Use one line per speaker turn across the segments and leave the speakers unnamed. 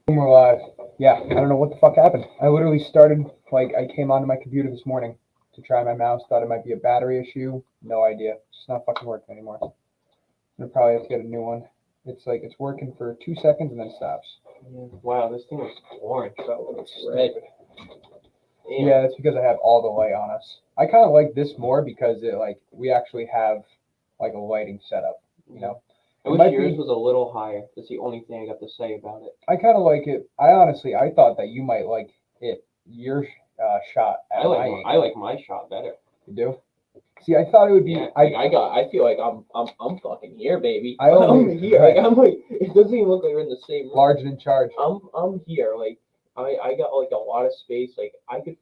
We're live. Yeah, I don't know what the fuck happened. I literally started, I came onto my computer this morning to try my mouse, thought it might be a battery issue. No idea. It's not fucking working anymore. I'm gonna probably have to get a new one. It's working for 2 seconds and then stops.
Yeah. Wow, this thing is orange. So it's red.
Stupid. Yeah, that's because I have all the light on us. I kind of like this more because we actually have like a lighting setup, you know.
I wish yours was a little higher. That's the only thing I got to say about it.
I kind of like it. I thought that you might like it. Your shot at my angle.
I like my shot better.
You do? See, I thought it would be.
Yeah, I feel like I'm fucking here, baby.
I'm
here.
Right.
I'm like, it doesn't even look like we're in the same room.
Large and in charge.
I'm here. Like, I got like a lot of space. Like, I could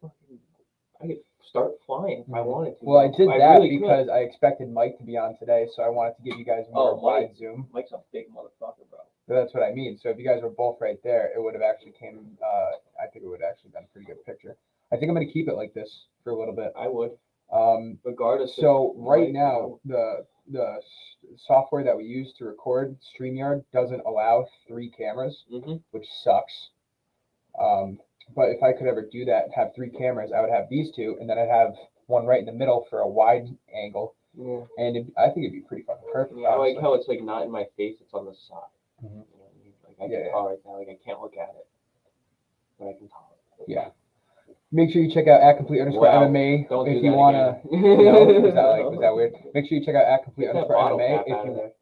start flying if I wanted to.
Well, I did that because I expected Mike to be on today, so I wanted to give you guys more wide zoom.
Mike's a big motherfucker, bro.
That's what I mean. So if you guys were both right there, it would have actually came. I think it would have actually been a pretty good picture. I think I'm gonna keep it like this for a little bit.
I would. Regardless.
So right now, the software that we use to record StreamYard doesn't allow 3 cameras, which sucks. But if I could ever do that and have 3 cameras, I would have these 2, and then I'd have one right in the middle for a wide angle. Yeah. And I think it'd be pretty fucking perfect.
Yeah, I like how it's like not in my face; it's on the side. You know what I mean? Like I can tell right now, like I can't look at it, but I can tell it.
Yeah. Make sure you check out @complete_MMA if you wanna. Was that weird? Make sure you check out @complete_MMA if you.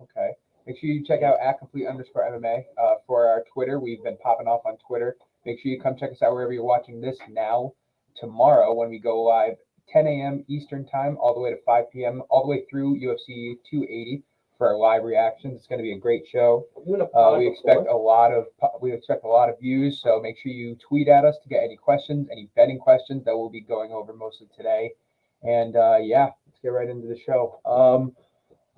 Okay. Make sure you check out @complete_MMA for our Twitter. We've been popping off on Twitter. Make sure you come check us out wherever you're watching this now. Tomorrow when we go live, 10 a.m. Eastern time, all the way to 5 p.m., all the way through UFC 280 for our live reactions. It's going to be a great show. We expect a lot of views. So make sure you tweet at us to get any questions, any betting questions that we'll be going over mostly today. And let's get right into the show.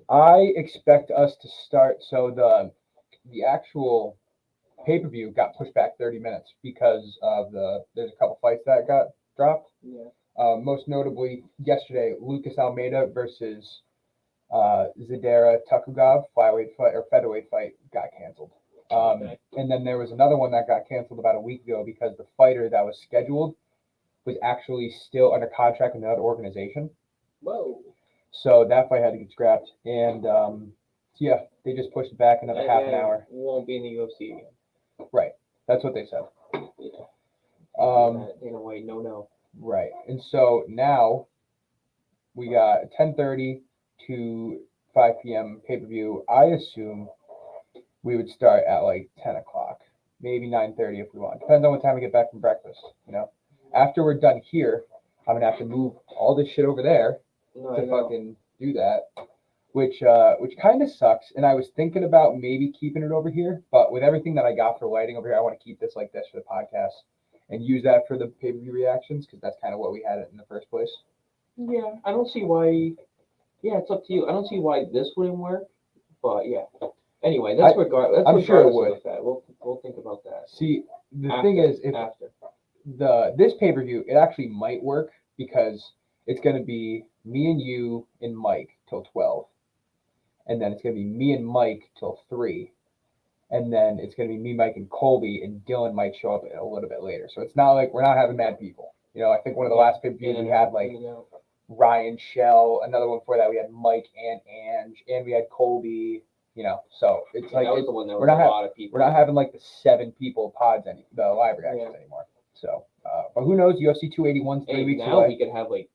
I expect us to start. So the actual pay-per-view got pushed back 30 minutes because of there's a couple fights that got dropped. Yeah. Most notably, yesterday, Lucas Almeida versus Zadara Tukugov featherweight fight got canceled. And then there was another one that got canceled about a week ago because the fighter that was scheduled was actually still under contract with another organization.
Whoa.
So that fight had to get scrapped. And they just pushed it back another half an hour.
Won't be in the UFC again.
Right. That's what they said.
Yeah. In a way, no.
Right. And so now we got 10:30 to 5 p.m. pay-per-view. I assume we would start at like 10 o'clock, maybe 9:30 if we want. Depends on what time we get back from breakfast, you know. After we're done here, I'm gonna have to move all this shit over there to fucking do that, which kind of sucks. And I was thinking about maybe keeping it over here, but with everything that I got for lighting over here, I want to keep this like this for the podcast and use that for the pay-per-view reactions because that's kind of what we had it in the first place.
Yeah, I don't see why. Yeah, it's up to you. I don't see why this wouldn't work, but yeah. Anyway, that's regardless.
I'm sure it would.
We'll think about that.
See, the thing is, if this pay-per-view, it actually might work because it's going to be me and you and Mike till 12, and then it's going to be me and Mike till 3, and then it's going to be me, Mike, and Colby, and Dylan might show up a little bit later. So it's not like we're not having mad people. You know, I think one of the last pay-per-views we had like Ryan Shell. Another one before that we had Mike and Ange, and we had Colby. You know, so it's like we're not having like the 7 people pods the live reactions anymore. So, but who knows? UFC 281's 3 weeks
now away. We could have like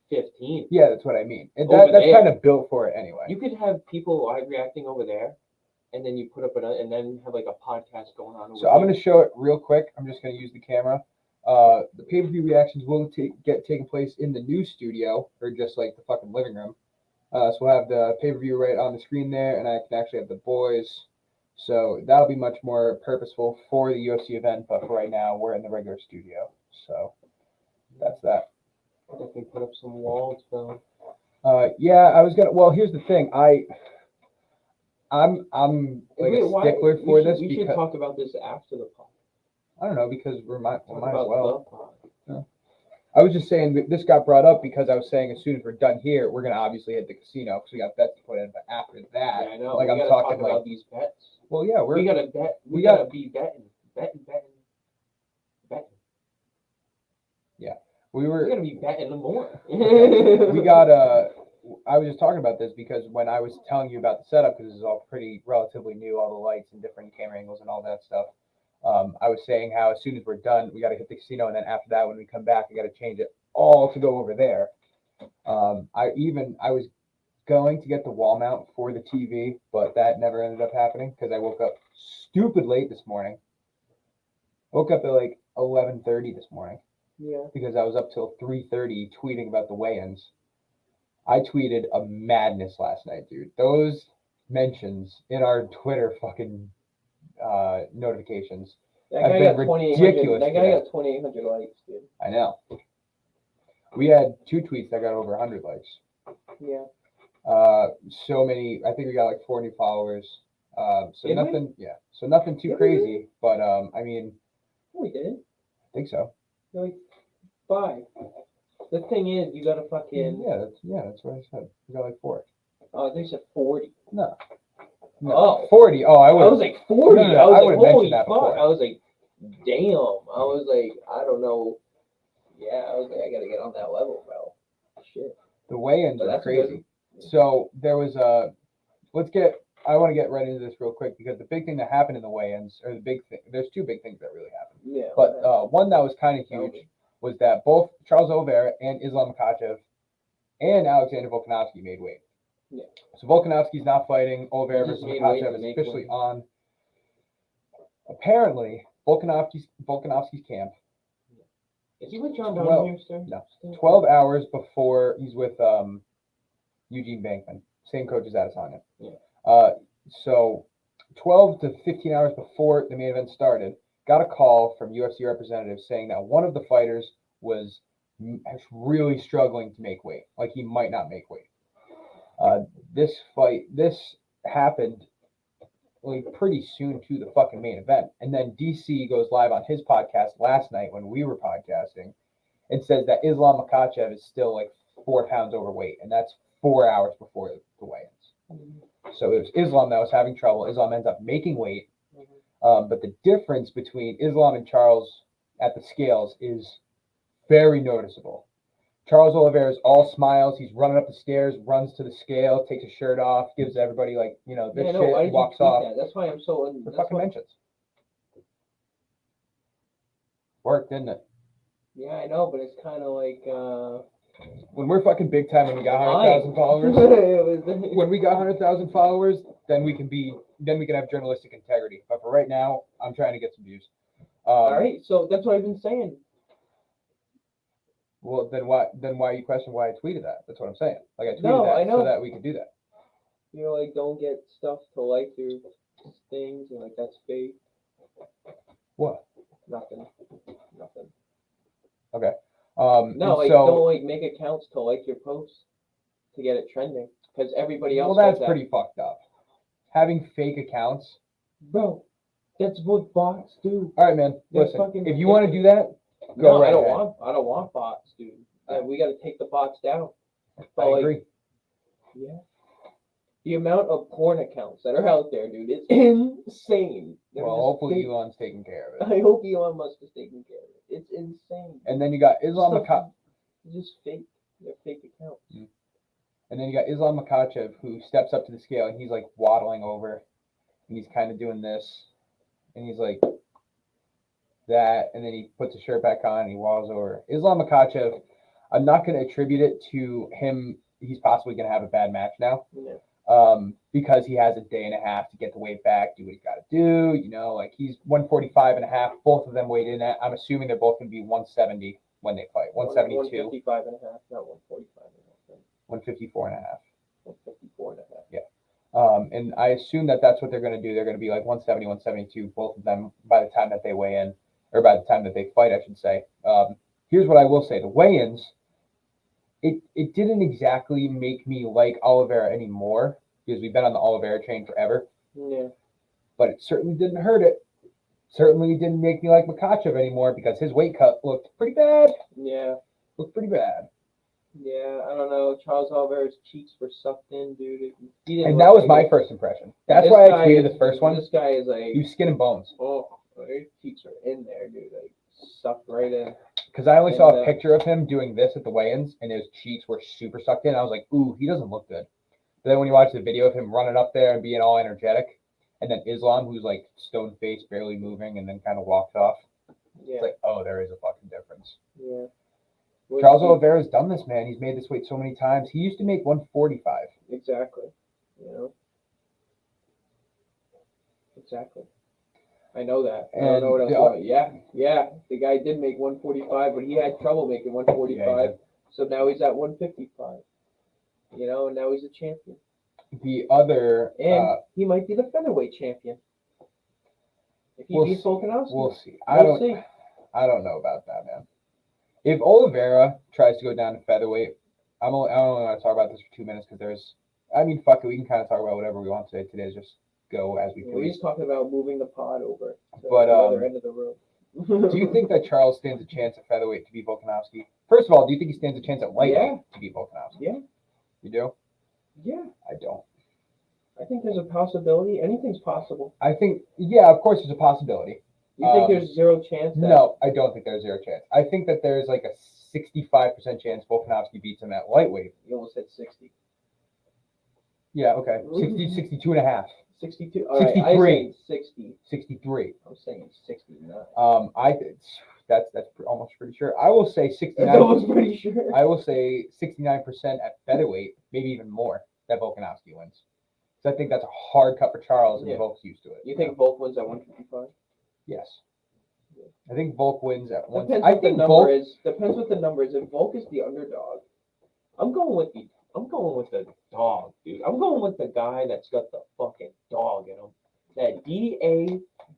15.
Yeah, that's what I mean. And that's kind of built for it anyway.
You could have people live reacting over there, and then you put up and then have like a podcast going on.
So I'm going to show it real quick. I'm just going to use the camera. The pay-per-view reactions will taking place in the new studio, or just like the fucking living room. So we'll have the pay-per-view right on the screen there, and I can actually have the boys. So that'll be much more purposeful for the UFC event, but for right now, we're in the regular studio. So that's that.
I think we put up some walls, though.
Yeah, I was gonna. Well, here's the thing. I'm like a stickler for this.
We should talk about this after the pod.
I don't know, because we might as well. Yeah. I was just saying this got brought up because I was saying as soon as we're done here, we're gonna obviously hit the casino because we got bets to put in. But after that,
I know.
Like
I'm
talking
talk about these bets.
Well, yeah,
we gotta bet. We gotta be betting.
We were.
We're gonna be betting more.
We got I was just talking about this because when I was telling you about the setup, because this is all pretty relatively new, all the lights and different camera angles and all that stuff. I was saying how as soon as we're done, we got to hit the casino, and then after that, when we come back, we got to change it all to go over there. I was going to get the wall mount for the TV, but that never ended up happening because I woke up stupid late this morning. Woke up at like 11:30 this morning.
Yeah.
Because I was up till 3:30 tweeting about the weigh-ins. I tweeted a madness last night, dude. Those mentions in our Twitter fucking notifications
That
have
guy
been
got 2,800.
ridiculous.
That guy
today.
got 2,800 likes, dude.
I know. We had 2 tweets that got over 100 likes.
Yeah.
So many. I think we got like 4 new followers. So
Did
nothing. Yeah. So nothing too crazy. But I mean.
We did.
I think so.
Like 5. The thing is, you gotta fucking.
That's what I said. We got like 4.
Oh, they said 40.
No.
Oh.
40. Oh, I
was like 40.
No,
I was
I
like,
would've
holy
mentioned that
fuck.
before.
I was like, damn. I was like, I don't know. Yeah, I was like, I gotta get on that level, bro. Shit.
The weigh-ins
But
are
that's
crazy.
good.
So there was I want to get right into this real quick because the big thing that happened in the weigh-ins, or the big thing, there's 2 big things that really happened.
Yeah.
But one that was kind of huge was that both Charles Oliveira and Islam Makhachev and Alexander Volkanovski made weight.
Yeah.
So Volkanovski's not fighting. Oliveira
He just
versus
made weight
Makhachev
to
is
make
officially
weight.
on. Apparently, Volkanovski's camp.
Is he with John
12
Donahue, sir?
No. 12 hours before he's with Eugene Bankman, same coach as Adesanya.
Yeah.
So 12 to 15 hours before the main event started, got a call from UFC representatives saying that one of the fighters was really struggling to make weight, like he might not make weight. This happened like pretty soon to the fucking main event, and then DC goes live on his podcast last night when we were podcasting, and says that Islam Makhachev is still like 4 pounds overweight, and that's 4 hours before the weigh-ins. So it was Islam that was having trouble. Islam ends up making weight. But the difference between Islam and Charles at the scales is very noticeable. Charles Oliveira is all smiles. He's running up the stairs, runs to the scale, takes his shirt off, gives everybody this shit, walks off.
That? That's why I'm so.
For fucking mentions. Worked, didn't it?
Yeah, I know, but it's kind of like.
When we're fucking big time and we got 100,000 followers. When we got 100,000 followers, then we can have journalistic integrity. But for right now, I'm trying to get some views.
All right, so that's what I've been saying.
Well, then why you question why I tweeted that? That's what I'm saying. Like I tweeted
I know.
so that we could do that.
You're like, don't get stuff to like your things, and like that's fake.
What?
Nothing.
Okay.
No, like don't like make accounts to like your posts to get it trending because everybody else.
Well, that's pretty fucked up. Having fake accounts,
bro. That's what bots do.
All right, man. Listen, if you want to do that, go right ahead.
I don't want bots, dude. We got to take the bots down.
But I agree.
Yeah. The amount of porn accounts that are out there, dude, is insane.
Well, hopefully Elon's taking care of it.
I hope Elon Musk is taking care of it. It's insane.
And then you got Islam Makhachev.
Just fake. They're fake accounts. Mm.
And then you got Islam Makhachev, who steps up to the scale and he's like waddling over, and he's kind of doing this, and he's like that, and then he puts his shirt back on and he waddles over. Islam Makhachev, I'm not going to attribute it to him. He's possibly going to have a bad match now.
Yeah.
Because he has a day and a half to get the weight back, do what he's got to do. Like he's 145 and a half. Both of them weighed in at. I'm assuming they're both going to be 170 when they fight. 172.
155 and a half, not 145 and a half.
154 and a half.
154 and a half.
Yeah. And I assume that that's what they're going to do. They're going to be like 170, 172, both of them by the time that they weigh in, or by the time that they fight, I should say. Here's what I will say. The weigh-ins, it didn't exactly make me like Oliveira anymore because we've been on the Oliveira train forever.
Yeah.
But it certainly didn't hurt it. Certainly didn't make me like Makhachev anymore because his weight cut looked pretty bad.
Yeah.
Looked pretty bad.
Yeah, I don't know. Charles Oliveira's cheeks were sucked in, dude.
And that was my first impression. That's why I tweeted the first one.
This guy is like...
You skin and bones.
Oh, his cheeks are in there, dude. Like, sucked right in.
Because I only saw a picture of him doing this at the weigh-ins, and his cheeks were super sucked in. I was like, ooh, he doesn't look good. But then when you watch the video of him running up there and being all energetic, and then Islam, who's like stone-faced, barely moving, and then kind of walked off, it's like, oh, there is a fucking difference.
Yeah.
Charles Oliveira's done this, man. He's made this weight so many times. He used to make 145.
Exactly. You know? Exactly. I know that. I don't know what else. Yeah. The guy did make 145, but he had trouble making 145. Yeah, so now he's at 155. You know, and now he's a champion.
The other...
And he might be the featherweight champion. If he beats Volkanovski.
We'll see. I don't know about that, man. If Oliveira tries to go down to featherweight, I don't want to talk about this for 2 minutes because fuck it, we can kind of talk about whatever we want today. Today is just go as we please.
We're just talking about moving the pod over to the other end of the room.
Do you think that Charles stands a chance at featherweight to beat Volkanovski? First of all, do you think he stands a chance at lightweight to beat Volkanovski?
Yeah.
You do?
Yeah.
I don't.
I think there's a possibility. Anything's possible.
I think, of course there's a possibility.
You think there's zero chance?
No, I don't think there's zero chance. I think that there's like a 65% chance Volkanovski beats him at lightweight.
You almost said 60.
Yeah, okay. 62 and a half.
62.
63.
I 60.
63.
I'm saying 69.
That's almost pretty sure. I will say 69.
That's almost pretty sure.
I will say 69% at featherweight, maybe even more, that Volkanovski wins. So I think that's a hard cut for Charles, and Volk's used to it.
You think Volk wins at 155?
Yes. I think Volk wins at one.
Depends what the number is. If Volk is the underdog, I'm going with the dog, dude. I'm going with the guy that's got the fucking dog in him. That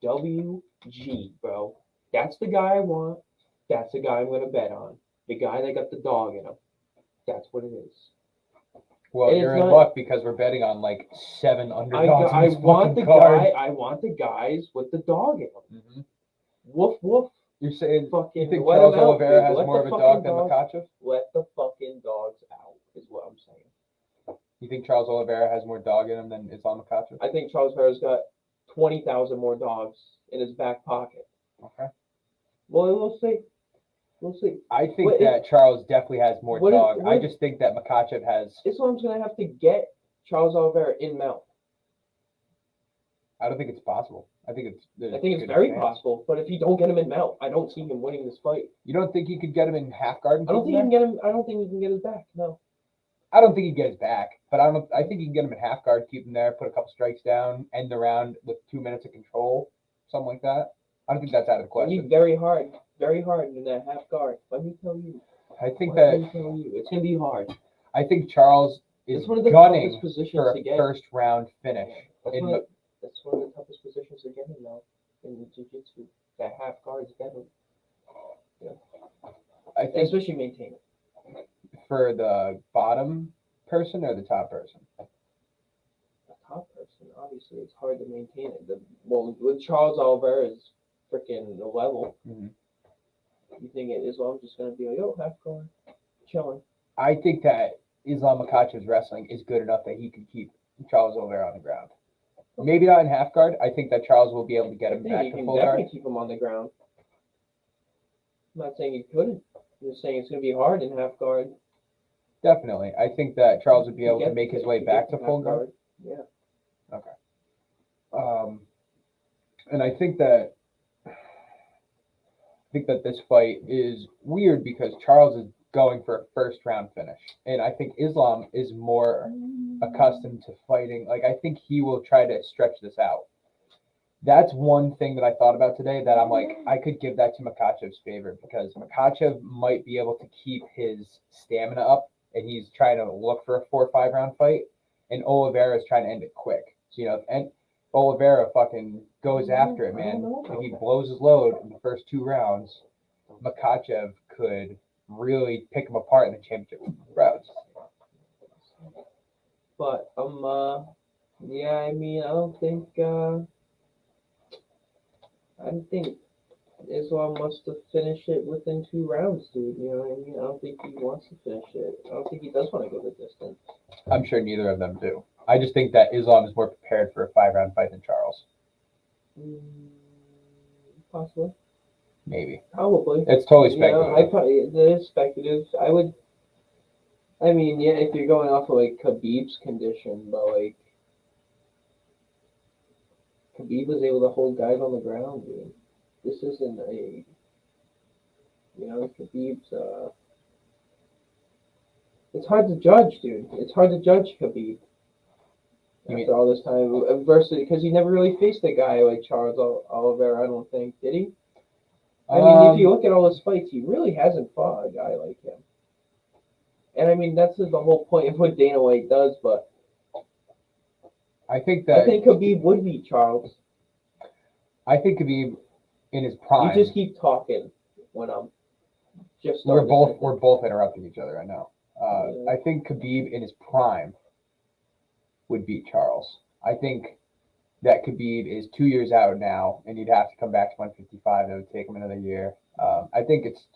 DAWG, bro. That's the guy I want. That's the guy I'm gonna bet on. The guy that got the dog in him. That's what it is.
Well, and you're in luck because we're betting on like 7 underdogs. I want
the guys with the dog in them. Mm-hmm. Woof woof.
You're saying you think Charles Oliveira has more of a dog than Makhachev?
Let the fucking dogs out is what I'm saying.
You think Charles Oliveira has more dog in him than Islam Makhachev?
I think Charles Oliveira's got 20,000 more dogs in his back pocket.
Okay.
Well, we'll see. We'll see.
I think that Charles definitely has more dog. I just think that Makhachev has...
Islam's going to have to get Charles Oliveira in mount.
I don't think it's possible. I think it's
very possible. But if you don't get him in mount, I don't see him winning this fight.
You don't think he could get him in half guard?
I don't think he can get him. I don't think he can get his back. No.
I don't think he can get his back, but I think he can get him in half guard, keep him there, put a couple strikes down, end the round with 2 minutes of control, something like that. I don't think that's out of the question.
He's very hard in that half guard. Let me tell you.
It's
going to be hard.
I think Charles is gunning for a first round finish.
That's one of the toughest positions to get in now in jiu-jitsu. That half guard is definitely. Yeah. I think especially maintain it.
For the bottom person or the top person?
The top person, obviously, it's hard to maintain it. With Charles Oliveira's freaking level, you think Islam's just going to be like, half guard, chilling? I
think that Islam Makhachev's wrestling is good enough that he can keep Charles Oliveira on the ground. Maybe not in half guard. I think that Charles will be able to get him back to full guard.
Definitely keep him on the ground. I'm not saying he couldn't. I'm just saying it's going to be hard in half guard.
Definitely. I think that Charles would be able to make his way back to full guard.
Yeah.
Okay. And I think that this fight is weird because Charles is going for a first round finish. And I think Islam is more accustomed to fighting. Like, I think he will try to stretch this out. That's one thing that I thought about today that I'm like, I could give that to Makhachev's favor because Makhachev might be able to keep his stamina up and he's trying to look for a 4 or 5 round fight. And Oliveira is trying to end it quick. So, and Oliveira fucking goes after it, man. If he blows his load in the first 2 rounds, Makhachev could really pick him apart in the championship rounds.
But I mean, I think Islam wants to finish it within 2 rounds, dude. You know what I mean? I don't think he wants to finish it. I don't think he does want to go the distance.
I'm sure neither of them do. I just think that Islam is more prepared for a 5 round fight than Charles.
Possibly.
Maybe.
Probably.
It's totally speculative.
It is speculative. I mean, yeah, if you're going off of like Khabib's condition, but like Khabib was able to hold guys on the ground, dude. This isn't Khabib's. It's hard to judge, dude. It's hard to judge Khabib after all this time, versus because he never really faced a guy like Charles Oliveira. I don't think, did he? I mean, if you look at all his fights, he really hasn't fought a guy like him. And I mean, that's the whole point of what Dana White does. But
I think
Khabib would beat Charles.
I think Khabib in his prime.
You just keep talking when I'm just.
We're both interrupting each other. I know. I think Khabib in his prime would beat Charles. I think that Khabib is 2 years out now, and he'd have to come back to 155. It would take him another year. I think it's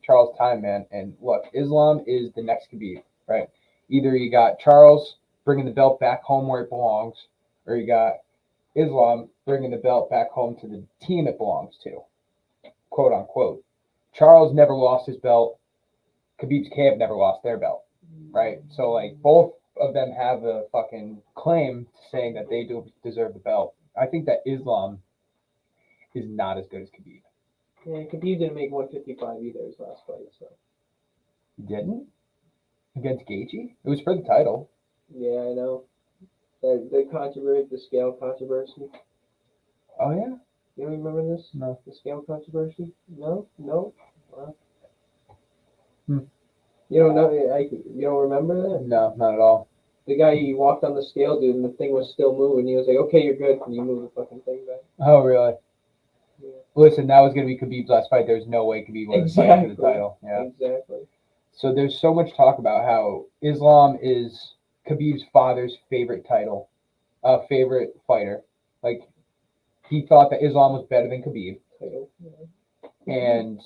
Charles' time, man. And look, Islam is the next Khabib, right? Either you got Charles bringing the belt back home where it belongs, or you got Islam bringing the belt back home to the team it belongs to, quote unquote. Charles never lost his belt. Khabib's camp never lost their belt, right? So like both of them have a fucking claim to saying that they do deserve the belt. I think that Islam is not as good as Khabib.
Yeah, Khabib didn't make 155 either his last fight, so.
He didn't? Against Gaethje? It was for the title.
Yeah, I know. The controversy, the scale controversy.
Oh yeah?
You don't remember this?
No.
The scale controversy? No? Well,
You
don't know? You don't remember that?
No, not at all.
The guy, he walked on the scale, dude, and the thing was still moving. He was like, "Okay, you're good." And you move the fucking thing back.
Oh really?
Yeah.
Listen, that was gonna be Khabib's last fight. There's no way Khabib was fighting for the title. Yeah.
Exactly.
So there's so much talk about how Islam is Khabib's father's favorite favorite fighter. Like he thought that Islam was better than Khabib. And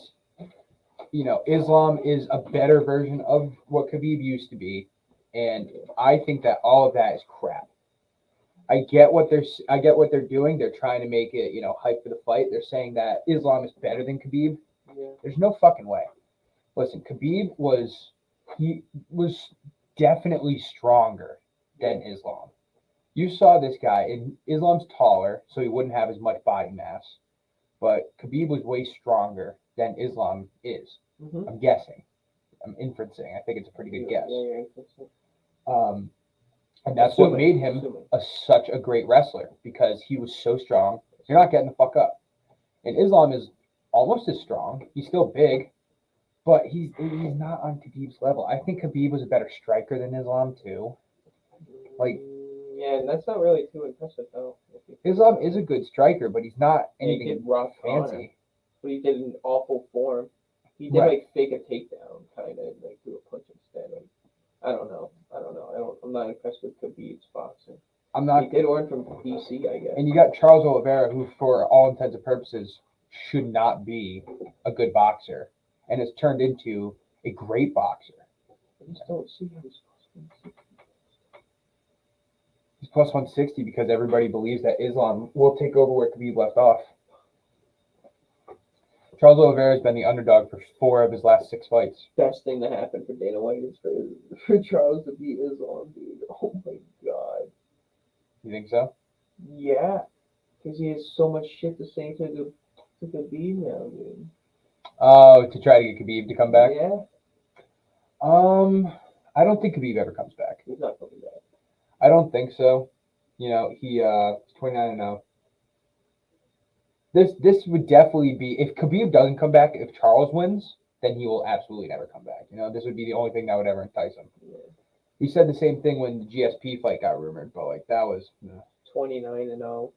Islam is a better version of what Khabib used to be, and I think that all of that is crap. I get what they're doing. They're trying to make it, hype for the fight. They're saying that Islam is better than Khabib.
Yeah.
There's no fucking way. Listen, Khabib was definitely stronger than Islam. You saw this guy, and Islam's taller, so he wouldn't have as much body mass, but Khabib was way stronger than Islam is.
Mm-hmm.
I'm guessing. I'm inferencing. I think it's a pretty good guess. And that's what made him such a great wrestler, because he was so strong. You're not getting the fuck up. And Islam is almost as strong. He's still big, but he's not on Khabib's level. I think Khabib was a better striker than Islam too.
Yeah, and that's not really too impressive though.
Islam is a good striker, but he's not anything fancy.
But he did an awful form. He did fake a takedown, kind of like do a punch instead. I don't know. I'm not impressed with Khabib's boxing.
I'm not.
He did learn from DC, I guess.
And you got Charles Oliveira, who, for all intents and purposes, should not be a good boxer, and has turned into a great boxer.
I just don't see how he's
He's plus 160 because everybody believes that Islam will take over where Khabib left off. Charles Oliveira has been the underdog for 4 of his last 6 fights.
Best thing to happen for Dana White is for Charles to beat Islam, dude. Oh my god.
You think so?
Yeah, because he has so much shit to say to Khabib now, dude.
Oh, to try to get Khabib to come back?
Yeah.
I don't think Khabib ever comes back.
He's not coming back.
I don't think so. He's 29-0. This would definitely be, if Khabib doesn't come back, if Charles wins, then he will absolutely never come back. This would be the only thing that would ever entice him. Yeah. We said the same thing when the GSP fight got rumored, but that was
29-0.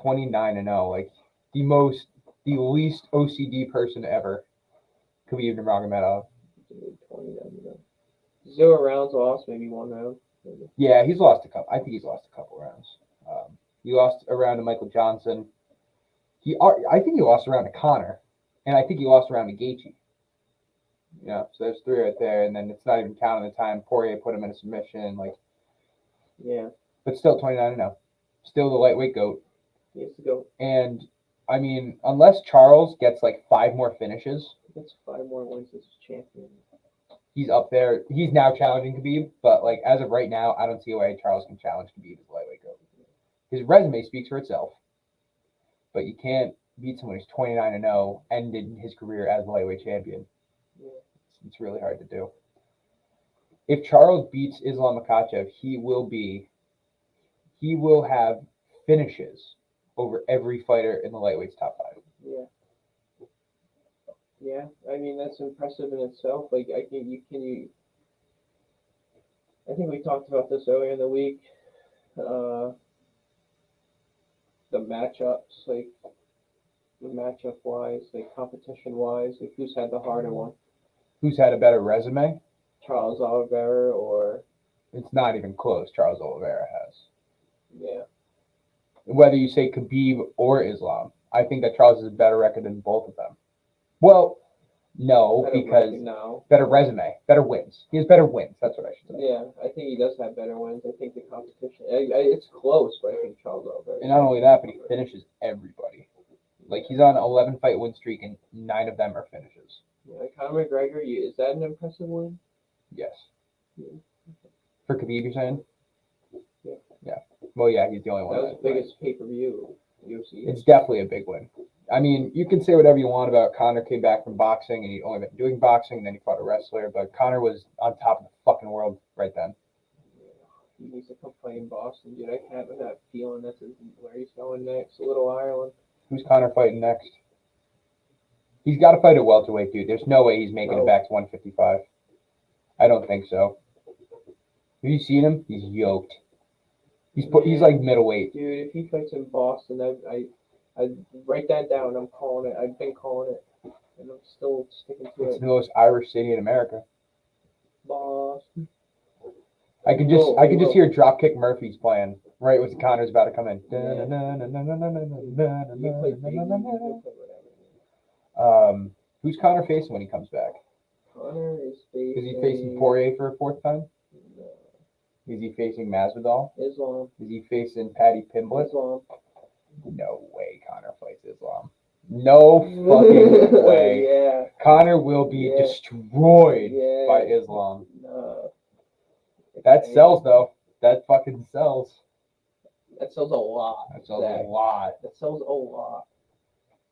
29-0, like the least OCD person ever. Khabib Nurmagomedov.
29-0. 0 rounds lost, maybe 1 round. Maybe.
Yeah, he's lost a couple. I think he's lost a couple rounds. He lost a round to Michael Johnson. I think he lost a round to Connor, and I think he lost a round to Gaethje. So there's 3 right there, and then it's not even counting the time Poirier put him in a submission.
Yeah.
But still 29-0. Still the lightweight GOAT.
He has to go.
And I mean, unless Charles gets like 5 more finishes,
He gets 5 more wins as champion.
he's up there. He's now challenging Khabib, but like as of right now, I don't see a way Charles can challenge Khabib as lightweight goat. His resume speaks for itself, but you can't beat someone who's 29-0, ended his career as a lightweight champion.
Yeah.
It's really hard to do. If Charles beats Islam Makhachev, he will have finishes over every fighter in the lightweight's top 5.
Yeah. Yeah, I mean that's impressive in itself. Like I think we talked about this earlier in the week. The matchups, like the matchup wise, like competition wise, like who's had the harder one?
Who's had a better resume?
Charles Oliveira or?
It's not even close. Charles Oliveira has.
Yeah.
Whether you say Khabib or Islam, I think that Charles has a better record than both of them. Well, no,
Better
because
record now.
better resume, better wins. He has better wins. That's what I should say.
Yeah, I think he does have better wins. I think the competition, it's close, but I think Charles Oliveira.
And not only that, but he finishes everybody. Like he's on 11 fight win streak, and 9 of them are finishes.
Yeah, Conor McGregor, is that an impressive win?
Yes.
Yeah.
For Khabib, you're saying?
Yeah.
Yeah. Well, yeah, he's the only one.
That was the biggest pay-per-view UFC.
It's definitely a big win. I mean, you can say whatever you want about Conor came back from boxing and he'd only been doing boxing and then he fought a wrestler, but Conor was on top of the fucking world right then.
He needs to come play in Boston, dude. I can't have that feeling that's where he's going next. Little Ireland.
Who's Conor fighting next? He's got to fight at welterweight, dude. There's no way he's making it back to 155. I don't think so. Have you seen him? He's yoked. He's like middleweight.
Dude, if he fights in Boston, I write that down. I'm calling it. I've been calling it, and I'm still sticking to it.
It's the most Irish city in America.
Boston.
I could just hear Dropkick Murphys playing right when Conor's about to come in. Who's Conor facing when he comes back?
Conor is facing.
Is he facing Poirier for a 4th time?
No.
Is he facing Masvidal?
Islam.
Is he facing Paddy Pimblett?
Islam.
No way Conor fights Islam. No fucking way.
Yeah.
Conor will be destroyed by Islam.
No.
That sells, though. That fucking sells.
That sells a lot.
That sells a lot.
That sells a lot.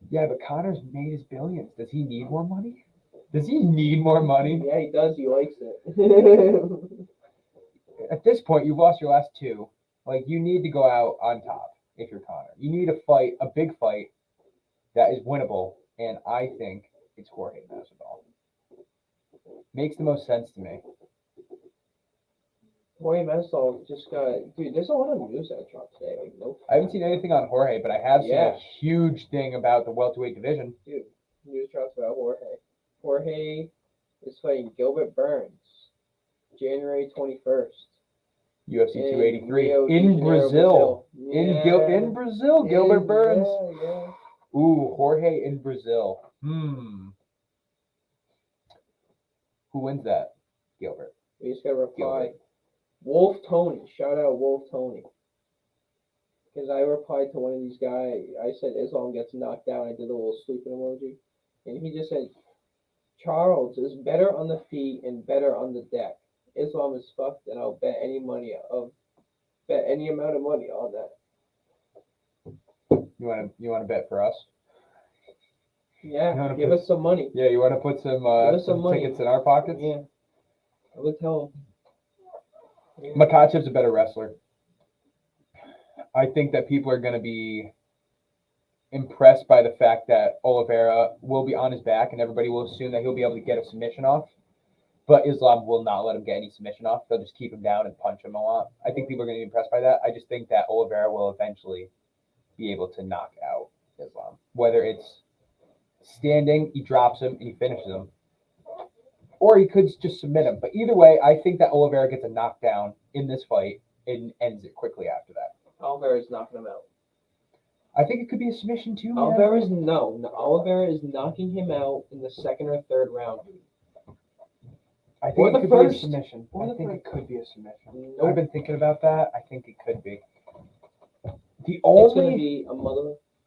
Yeah, but Conor's made his billions. Does he need more money? Does he need more money?
Yeah, he does. He likes it.
At this point, you've lost your last 2. Like, you need to go out on top if you're Conor. You need a fight, a big fight that is winnable, and I think it's Jorge Masvidal. Makes the most sense to me.
Jorge Masvidal just got... Dude, there's a lot of news that dropped today. Like, no.
I haven't seen anything on Jorge, but I have seen a huge thing about the welterweight division.
Dude, news drops about Jorge. Jorge is fighting Gilbert Burns January 21st.
UFC 283 in Brazil. In Brazil, Gilbert Burns.
Yeah.
Ooh, Jorge in Brazil. Who wins that? Gilbert.
We just got to reply. Wolf Tony. Shout out Wolf Tony. Because I replied to one of these guys. I said Islam gets knocked down. I did a little sleeping emoji. And he just said, Charles is better on the feet and better on the deck. Islam is fucked, and I'll bet any amount of money on that.
You want to bet for us?
Yeah, give us some money.
Yeah, you want to put some tickets in our pockets?
Yeah, I would tell him.
Yeah. Makhachev's a better wrestler. I think that people are going to be impressed by the fact that Oliveira will be on his back, and everybody will assume that he'll be able to get a submission off. But Islam will not let him get any submission off. They'll just keep him down and punch him a lot. I think people are going to be impressed by that. I just think that Oliveira will eventually be able to knock out Islam. Whether it's standing, he drops him, and he finishes him. Or he could just submit him. But either way, I think that Oliveira gets a knockdown in this fight and ends it quickly after that.
Oliveira's knocking him out.
I think it could be a submission too.
Oliveira is knocking him out in the 2nd or 3rd round.
I think it could be a submission. I think it could be a submission. I've been thinking about that. I think it could be.
It's going to be a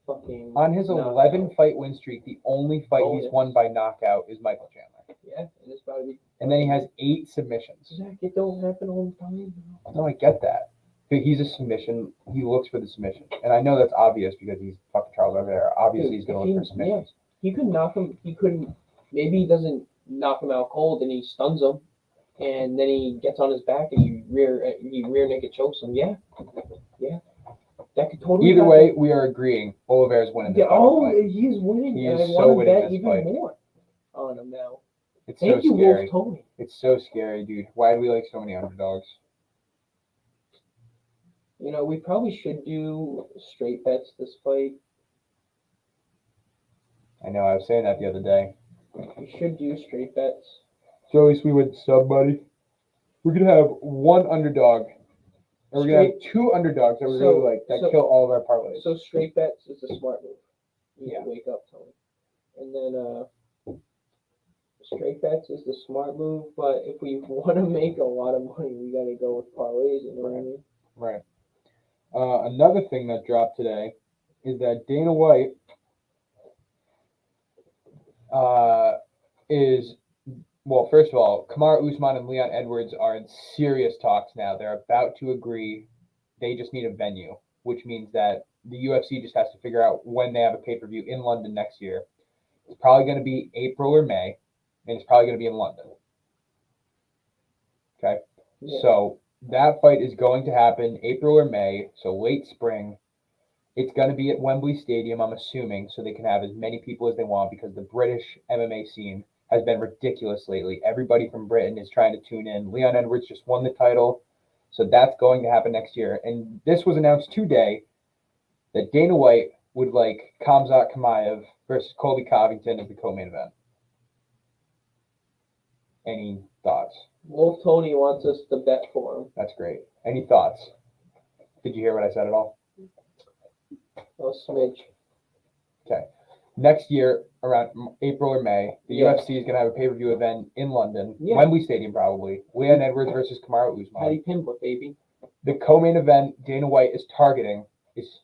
fucking
On his 11 fight win streak, the only fight he's won by knockout is Michael Chandler.
Yeah, and it's about to be.
And then he has 8 submissions.
Zach, it don't happen all the time.
No, I get that. But he's a submission. He looks for the submission. And I know that's obvious because he's fucking Charles Oliveira. Obviously, he's going to look for submissions.
Yeah, he could knock him. He couldn't. Maybe he doesn't knock him out cold and he stuns him. And then he gets on his back and he rear naked chokes him. Yeah. That could totally.
Either way, we are agreeing. Oliveira's winning this fight.
He's winning.
He
and
is
I
so
want to bet
winning this
even
fight.
more on him now.
It's
Thank
so
you,
scary.
Wolf Tony.
It's so scary, dude. Why do we like so many underdogs?
You know, we probably should do straight bets this fight.
I know. I was saying that the other day.
We should do straight bets.
So at least we went sub, buddy. We're gonna have one underdog. And we're gonna have 2 underdogs that we're really like that kill all of our parlays.
So straight bets is a smart move. You
Yeah.
Wake up, Tony. And then straight bets is the smart move, but if we want to make a lot of money, we gotta go with parlays. You know what I mean?
Right. Another thing that dropped today is that Dana White first of all, Kamaru Usman and Leon Edwards are in serious talks now. They're about to agree. They just need a venue, which means that the UFC just has to figure out when they have a pay-per-view in London next year. It's probably going to be April or May, and it's probably going to be in London. Okay? Yeah. So that fight is going to happen April or May, so late spring. It's going to be at Wembley Stadium, I'm assuming, so they can have as many people as they want because the British MMA scene has been ridiculous lately. Everybody from Britain is trying to tune in. Leon Edwards just won the title, so that's going to happen next year. And this was announced today that Dana White would like Khamzat Chimaev versus Colby Covington as the co-main event. Any thoughts?
Wolf Tony wants us to bet for him.
That's great. Any thoughts? Did you hear what I said at all?
A smidge.
Okay. Next year, around April or May, the UFC is going to have a pay-per-view event in London, Wembley Stadium probably. Leon Edwards versus Kamaru Usman.
Paddy Pimblett, baby.
The co-main event Dana White is targeting is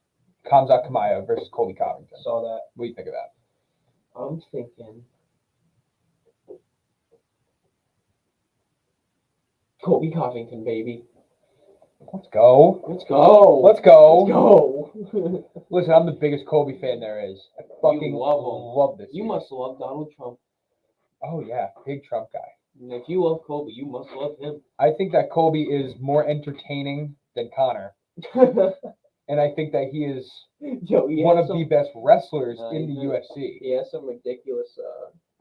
Khamzat Chimaev versus Colby Covington.
Saw that.
What do you think of that?
I'm thinking Colby Covington, baby.
Let's go.
Let's go.
Let's go.
Let's go.
Listen, I'm the biggest Colby fan there is. I fucking love this.
You must love Donald Trump.
Oh, yeah. Big Trump guy.
And if you love Colby, you must love him.
I think that Colby is more entertaining than Conor. And I think that he is one of the best wrestlers in the UFC.
He has some ridiculous,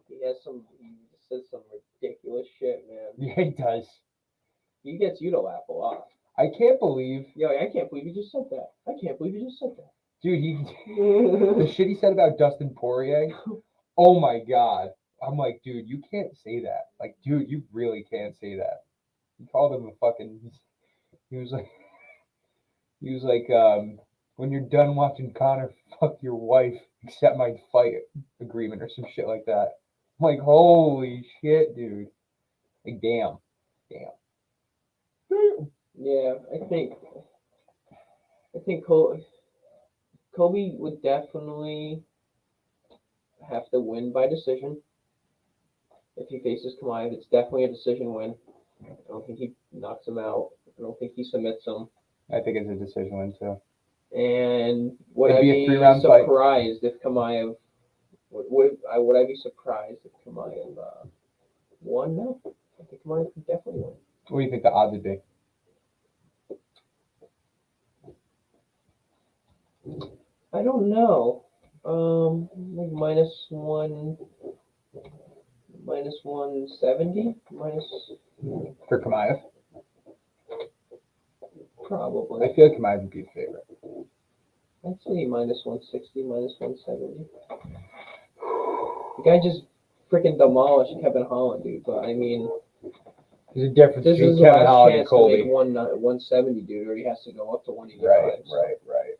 he says some ridiculous shit, man.
Yeah, he does.
He gets you to laugh a lot.
I can't believe.
Yo, I can't believe you just said that. I can't believe you just said that.
Dude, the shit he said about Dustin Poirier. Oh my God. I'm like, dude, you can't say that. Like, dude, you really can't say that. He called him a fucking. He was like, when you're done watching Conor fuck your wife, accept my fight agreement or some shit like that. I'm like, holy shit, dude. Like, damn.
Yeah, I think Colby would definitely have to win by decision. If he faces Chimaev, it's definitely a decision win. I don't think he knocks him out. I don't think he submits him.
I think it's a decision win too.
And would I be surprised if Chimaev would I be surprised if Chimaev won? No, I think Chimaev could definitely win.
What do you think the odds would be?
I don't know. Like minus 170,
for Chimaev.
Probably.
I feel like Chimaev would be a favorite.
I'd say minus 160, minus 170. The guy just freaking demolished Kevin Holland, dude. But I mean,
there's a difference between Kevin Holland and Colby.
170, dude, or he has to go up to 185.
Right.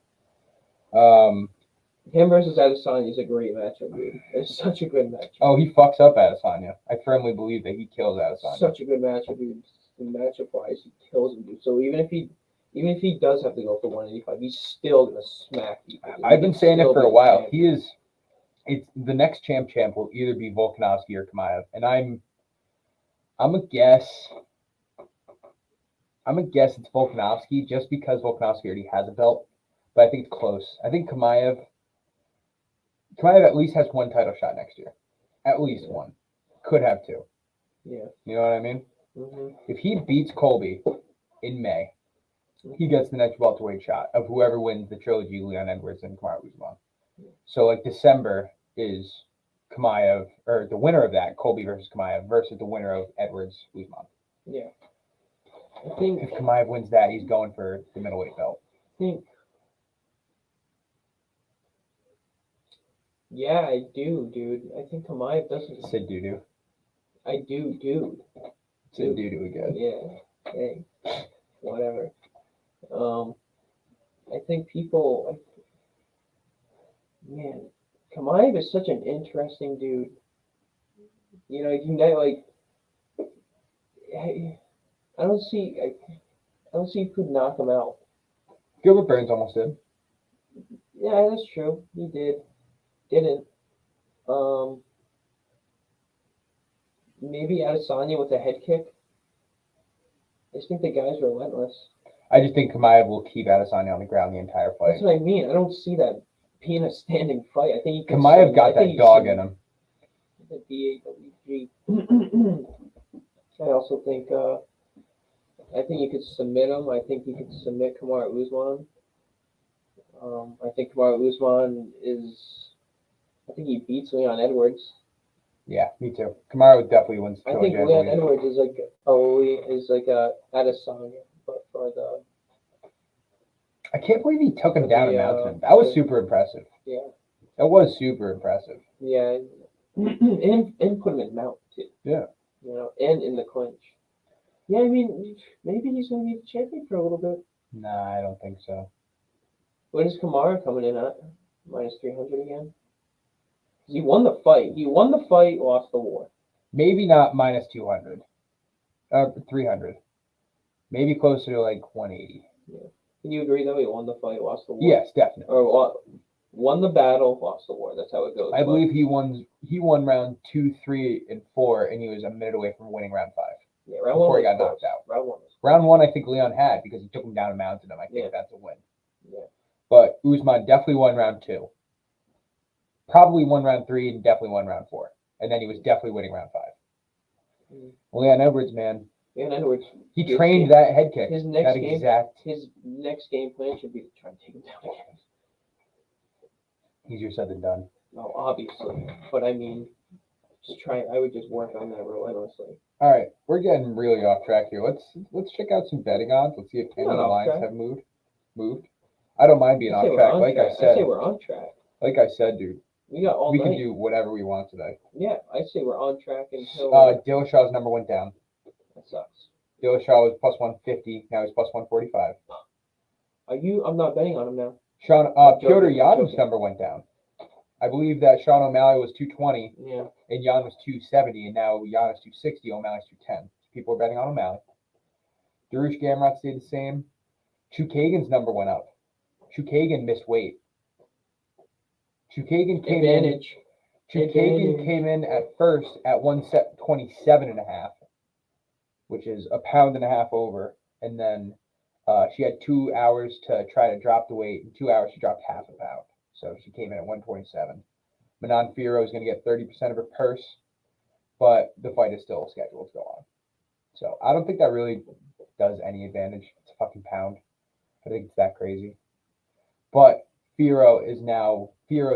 Him versus Adesanya is a great matchup, dude. It's such a good matchup.
Oh, he fucks up Adesanya. I firmly believe that he kills Adesanya.
Such a good matchup, dude. The matchup wise, he kills him, dude. So even if Even if he does have to go for 185, he's still gonna smack people.
I've been saying it for a while. It's the next champ will either be Volkanovski or Chimaev, and I'm a guess. I'm a guess it's Volkanovski just because Volkanovski already has a belt, but I think it's close. I think Chimaev at least has one title shot next year, at least one. Could have two.
Yeah.
You know what I mean?
Mm-hmm.
If he beats Colby in May, he gets the next welterweight shot of whoever wins the trilogy, Leon Edwards and Kamaru Usman. So like December is Chimaev, or the winner of that, Colby versus Chimaev, versus the winner of Edwards Usman.
Yeah. I think
if Chimaev wins that, he's going for the middleweight belt.
Yeah, I do, dude. I think Chimaev doesn't.
Said doo-doo.
I do, dude.
Said doo-doo again.
Yeah. Hey. Whatever. I think people. Man, Chimaev is such an interesting dude. You know, you know, like. I don't see who could knock him out.
Gilbert Burns almost did.
Yeah, that's true. He didn't. Maybe Adesanya with a head kick. I just think the guy's relentless.
I just think Chimaev will keep Adesanya on the ground the entire fight.
That's what I mean. I don't see that being a standing fight. I think
Chimaev got that dog in him.
The DAWG. I also think you could submit him. I think you could submit Kamaru Usman. I think Kamaru Usman I think he beats Leon Edwards.
Yeah, me too. Kamaru definitely wins.
I think Leon Edwards is like a Adesanya, but for the.
I can't believe he took him down and mounted him. That was super impressive.
Yeah.
That was super impressive.
Yeah, and put him in mount too.
Yeah.
You know, and in the clinch. Yeah, I mean, maybe he's gonna be the champion for a little bit.
Nah, I don't think so.
What is Kamaru coming in at? -300 again? He won the fight. Lost the war.
Maybe not -200. 300. Maybe closer to like 180.
Yeah. Can you agree though? He won the fight, lost the war.
Yes, definitely.
Or won the battle, lost the war. That's how it goes.
I believe he won round 2, 3, and 4, and he was a minute away from winning round 5.
Yeah, round
before
1
he got knocked out.
Round
1, I think Leon had because he took him down and mounted him. I think that's a win.
Yeah.
But Usman definitely won round 2. Probably won round 3 and definitely won round 4. And then he was definitely winning round 5.
Mm-hmm.
Leon Edwards, man.
Leon Edwards.
He trained that head kick.
His next game plan should be to try and take him down again.
Easier said than done.
No, obviously. But I mean, I would just work on that relentlessly.
All right, we're getting really off track here. Let's check out some betting odds. Let's see if any of the lines have moved. I don't mind being off track. Like I said,
I say we're on track.
Like I said, dude.
We got all
We
night.
can do whatever we want today.
Yeah, I say we're on track until.
Dillashaw's number 1 down.
That sucks.
Dillashaw was plus 150. Now he's plus 145.
I'm not betting on him now.
Piotr Yan's number 1 down. I believe that Sean O'Malley was 220.
Yeah.
And Yan was 270, and now Yan is 260. O'Malley's 210. People are betting on O'Malley. Darush Gamrot stayed the same. Chukagan's number 1 up. Chukagan missed weight. Chukagan came in at first at 127.5, which is a pound and a half over, and then she had 2 hours to try to drop the weight. In 2 hours, she dropped half a pound, so she came in at 127. Manon Firo is going to get 30% of her purse, but the fight is still scheduled to go on. So I don't think that really does any advantage. It's a fucking pound. I think it's that crazy. But Firo's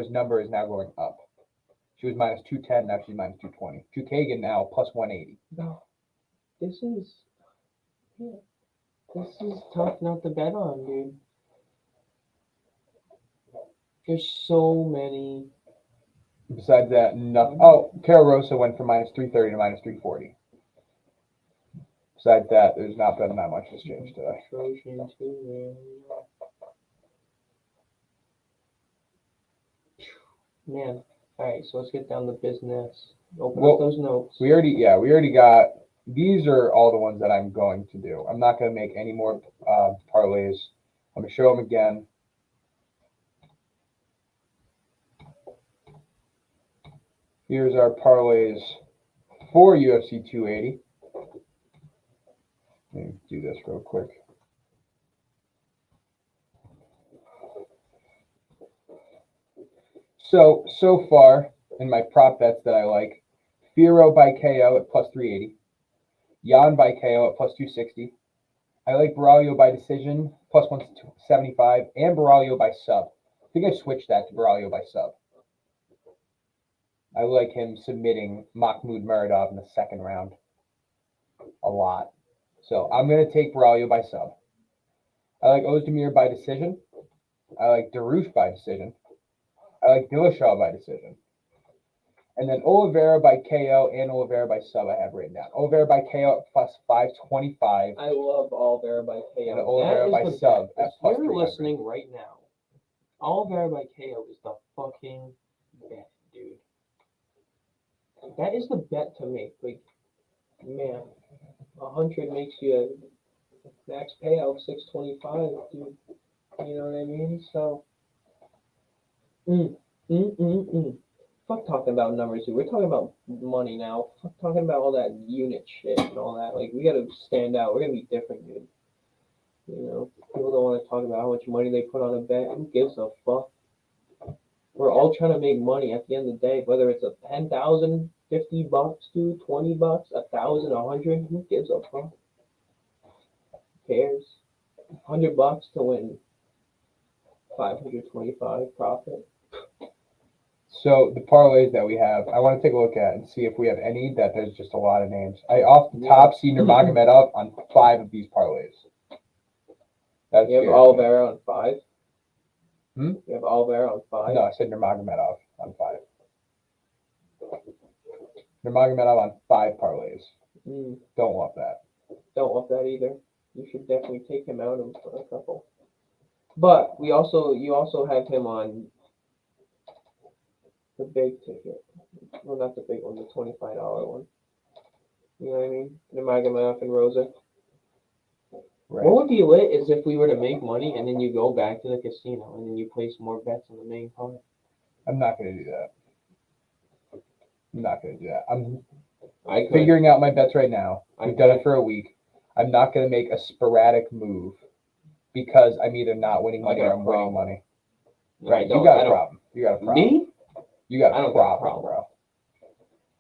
number is now going up. She was -210, now she's -220. Chukagan now plus 180.
No, this is tough not to bet on, dude. There's so many.
Besides that, nothing. Oh, Carol Rosa went from -330 to -340. Besides that, there's not been that much has changed today.
Trojan too, man. All right, so let's get down to business. Open up those notes.
We already got these are all the ones that I'm going to do. I'm not going to make any more parlays. I'm going to show them again. Here's our parlays for UFC 280. Let me do this real quick. So far, in my prop bets that I like, Firo by KO at plus 380. Jan by KO at plus 260. I like Baralho by decision, plus 175, and Baralho by sub. I think I switched that to Baralho by sub. I like him submitting Mahmoud Muradov in the second round a lot. So I'm going to take Baralho by sub. I like Ozdemir by decision. I like Darush by decision. I like Dillashaw by decision. And then Oliveira by KO and Oliveira by sub I have written down. Oliveira by KO at plus 525.
I love Oliveira by KO.
And Oliveira by sub at plus 300.
You're listening right now. Oliveira by KO is the fucking bet, dude. That is the bet to make. Like, man, 100 makes you a max payout 625, dude. You know what I mean? So, fuck talking about numbers, dude. We're talking about money now. Fuck talking about all that unit shit and all that. Like, we gotta stand out. We're gonna be different, dude. You know, people don't want to talk about how much money they put on a bet. Who gives a fuck? We're all trying to make money at the end of the day, whether it's a 10,000, $50, dude, $20, 1,000, 100. Who gives a fuck? Who cares? $100 to win 525 profit.
So the parlays that we have, I want to take a look at and see if we have any that there's just a lot of names. I off the top see Nurmagomedov on 5 of these parlays.
You have Oliveira on 5?
You
have Oliveira on 5?
No, I said Nurmagomedov on 5. Nurmagomedov on 5 parlays. Don't love that.
Don't love that either. You should definitely take him out of a couple. But you also have him on the big ticket. Well, not the big one, the $25 one. You know what I mean? Nurmagomedov and Rosa. Right. What would be lit is if we were to make money and then you go back to the casino and then you place more bets on the main card.
I'm not going to do that. I'm figuring out my bets right now. We've done it for a week. I'm not going to make a sporadic move because I'm either not winning money or I'm winning money. Right. You got a problem.
Me?
You got a problem, bro.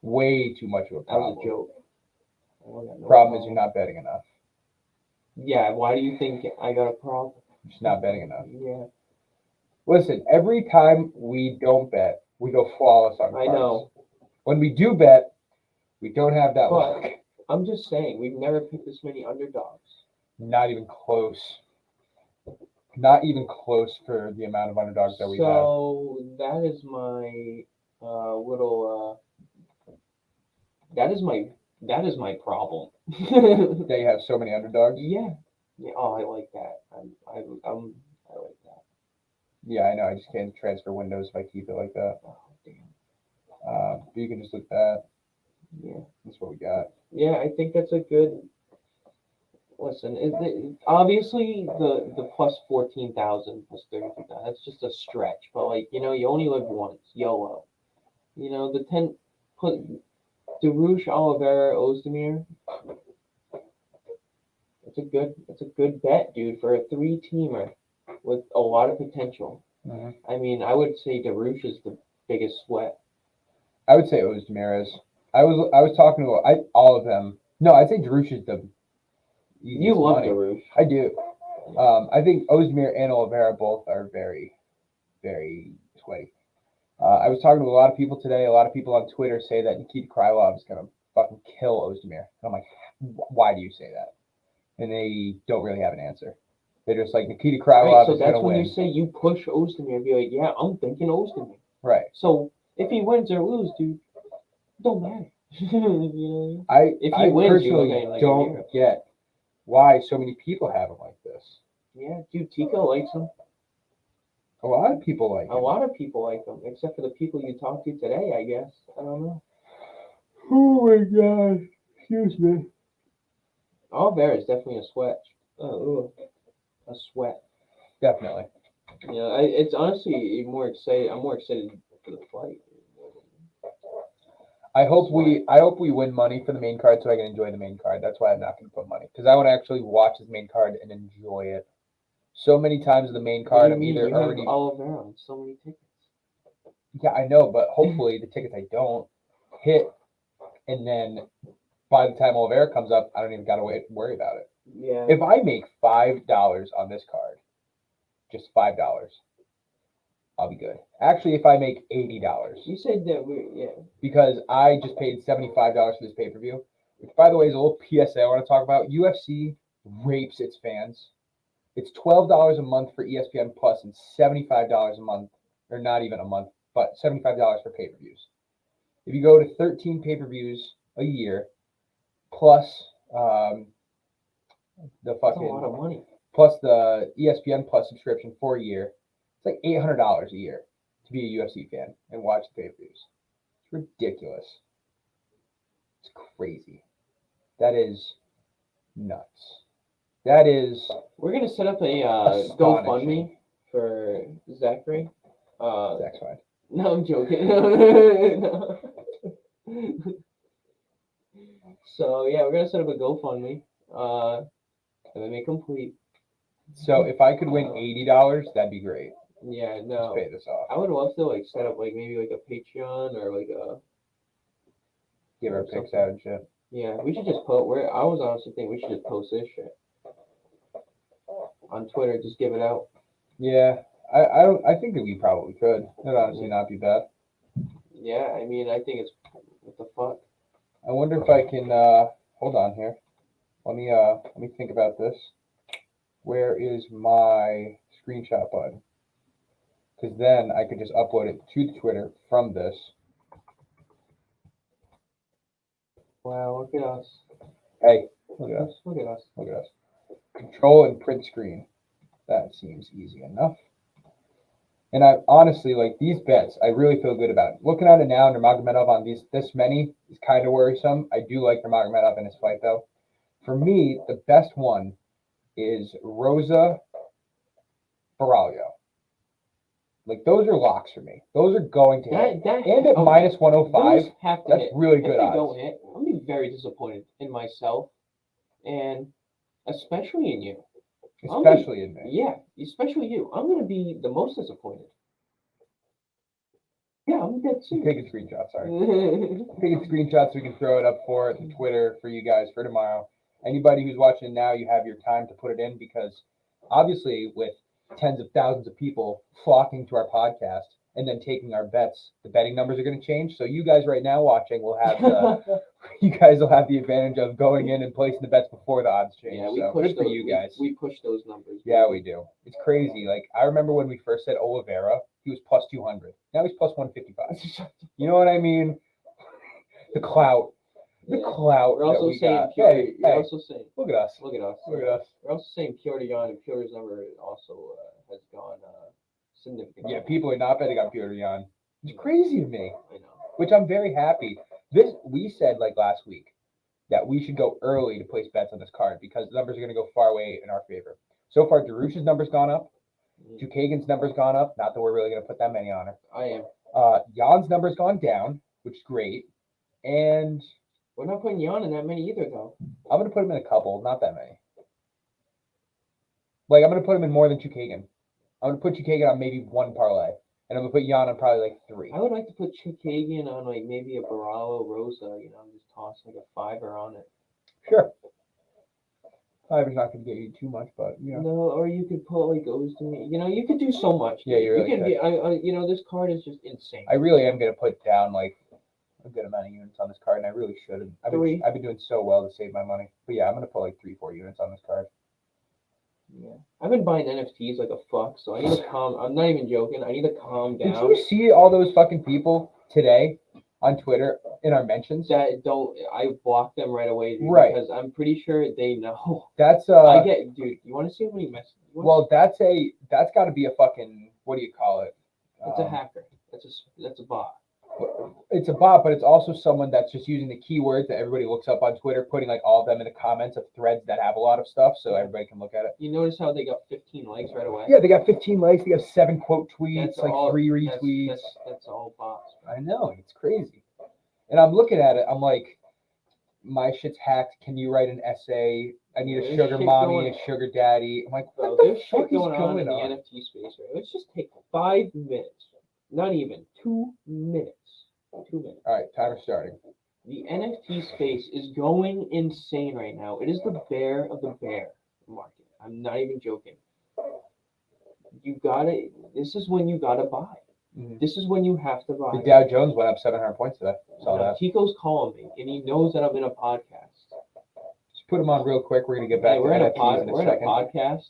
Way too much of a problem.
That was a joke.
Problem is you're not betting enough.
Yeah, why do you think I got a problem?
You're just not betting enough.
Yeah.
Listen, every time we don't bet, we go flawless on cards.
I know.
When we do bet, we don't have that luck.
I'm just saying, we've never picked this many underdogs.
Not even close. Not even close for the amount of underdogs that we have.
So that is my little. That is my problem.
They have so many underdogs.
Yeah. Oh, I like that. I like that.
Yeah, I know. I just can't transfer windows if I keep it like that.
Oh damn.
But you can just look at that.
Yeah.
That's what we got.
Yeah, I think that's a good. Listen, obviously the plus 14,000 plus 32,000. That's just a stretch, but like you only live once. YOLO. The 10 put Darush, Oliveira, Ozdemir. It's a good bet, dude, for a 3-teamer with a lot of potential.
Mm-hmm.
I mean, I would say Darush is the biggest sweat.
I would say Ozdemir is. I was talking to all of them. No, I'd say Darush is the.
You love Darush.
I do. I think Ozdemir and Oliveira both are very, very sweaty. I was talking to a lot of people today. A lot of people on Twitter say that Nikita Krylov is going to fucking kill Ozdemir. And I'm like, why do you say that? And they don't really have an answer. They're just like, Nikita Krylov is going to win. So that's when
you say you push Ozdemir and be like, yeah, I'm thinking Ozdemir.
Right.
So if he wins or loses, dude, it don't matter.
I personally don't get why so many people have him like this.
Yeah, dude, Tico likes him.
A lot of people like him.
A lot of people like him, except for the people you talked to today, I guess. I don't know.
Oh my God. Excuse me.
Oliveira is definitely a sweat. A sweat.
Definitely.
Yeah, it's honestly more excited. I'm more excited for the fight.
I hope we win money for the main card so I can enjoy the main card. That's why I'm not going to put money because I want to actually watch this main card and enjoy it. So many times the main card, I'm either
you
already.
have Oliveira on so many tickets.
Yeah, I know, but hopefully the tickets I don't hit, and then by the time Oliveira comes up, I don't even gotta worry about it.
Yeah.
If I make $5 on this card, just $5, I'll be good. Actually, if I make $80,
You said that
because I just paid $75 for this pay-per-view, which by the way is a little PSA I want to talk about. UFC rapes its fans. It's $12 a month for ESPN Plus and $75 a month, or not even a month, but $75 for pay-per-views. If you go to 13 pay-per-views a year, plus the
that's
fucking
a lot of money.
plus the ESPN Plus subscription for a year, it's like $800 a year to be a UFC fan and watch the pay-per-views. It's ridiculous. It's crazy. That is nuts. That is.
We're gonna set up a GoFundMe for Zachary.
Zach's fine.
No, I'm joking. No. So yeah, we're gonna set up a GoFundMe. MMA complete.
So if I could win $80, that'd be great.
Yeah, no.
Let's pay this off.
I would love to like set up like maybe like a Patreon or like a.
Give our picks out and shit.
Yeah, we should just put. I was honestly thinking we should just post this shit on Twitter. Just give it out.
Yeah, I think that we probably could. That'd honestly not be bad.
Yeah, I mean, I think it's what the fuck.
I wonder if I can hold on here. Let me think about this. Where is my screenshot button? Because then I could just upload it to the Twitter from this.
Wow, look at us.
Hey, look at us.
Look at us.
Look at us. Control and print screen. That seems easy enough. And I honestly, like these bets, I really feel good about it. Looking at it now, Nurmagomedov on this many is kind of worrisome. I do like Nurmagomedov in his fight though. For me, the best one is Rosa Baralho. Like those are locks for me. Those are going to hit. And at minus 105, that's
hit.
really good
odds.
If
they don't hit, I'm gonna be very disappointed in myself, and especially in you.
Especially in me.
Yeah, especially you. I'm gonna be the most disappointed. Yeah, I'm dead serious.
Taking screenshots, sorry. Taking screenshots so we can throw it up for the Twitter for you guys for tomorrow. Anybody who's watching now, you have your time to put it in because obviously with tens of thousands of people flocking to our podcast and then taking our bets, the betting numbers are going to change. So you guys right now watching will have you guys will have the advantage of going in and placing the bets before the odds change.
Yeah, we
so
push
good for you guys.
We push those numbers.
Yeah, we do. It's crazy. Like I remember when we first said Oliveira, he was plus 200. Now he's plus 155. You know what I mean? The clout. The clout.
We're also saying also saying.
Look at us.
Look at us.
Look at us.
We're also saying Piotr Jan, and Piotr's number also has gone significantly.
Yeah, people are not betting on Piotr Jan. It's crazy to me.
I know.
Which I'm very happy. We said like last week that we should go early to place bets on this card because the numbers are going to go far away in our favor. So far, Darush's number's gone up. Chukagan's number's gone up. Not that we're really going to put that many on her.
I am.
Jan's number's gone down, which is great. And
we're not putting Jan in that many either, though.
I'm going to put him in a couple, not that many. Like, I'm going to put him in more than Chukagan. I'm going to put Chukagan on maybe one parlay. And I'm going to put Jan on probably like 3.
I would like to put Chukagan on like maybe a Baralho Rosa, just toss like a 5er on it.
Sure. 5 is not going to get you too much, but,
No, or you could put like Ozdemir. You could do so much.
Yeah, you really
could. This card is just insane.
I really am going to put down like a good amount of units on this card, and I really shouldn't. I've been doing so well to save my money. But yeah, I'm going to put like 3-4 units on this card.
Yeah. I've been buying NFTs like a fuck, so I need to calm. I'm not even joking. I need to calm down.
Did you see all those fucking people today on Twitter in our mentions?
I blocked them right away, dude,
right?
Because I'm pretty sure they know.
That's
I get, dude. You want to see how many messages?
Well, that's got to be a fucking, what do you call it?
It's a hacker. That's a bot.
It's a bot, but it's also someone that's just using the keywords that everybody looks up on Twitter, putting like all of them in the comments of threads that have a lot of stuff, so everybody can look at it.
You notice how they got 15 likes right away?
Yeah, they got 15 likes. They got 7 quote tweets,
That's
like
all,
3 retweets.
That's all bots.
I know, it's crazy. And I'm looking at it. I'm like, my shit's hacked. Can you write an essay? I need a sugar mommy, a sugar daddy. I'm like, what the fuck is going on
in the NFT space? Right? Let's just take 5 minutes. Not even 2 minutes. 2 minutes.
All right, timer starting.
The NFT space is going insane right now. It is the bear of the bear market. I'm not even joking. This is when you gotta buy. Mm-hmm. This is when you have to buy.
The Dow Jones went up 700 points today. Saw that.
Tico's calling me, and he knows that I'm in a podcast.
Just put him on real quick. We're gonna get back to NFTs in a second.
We're in a podcast.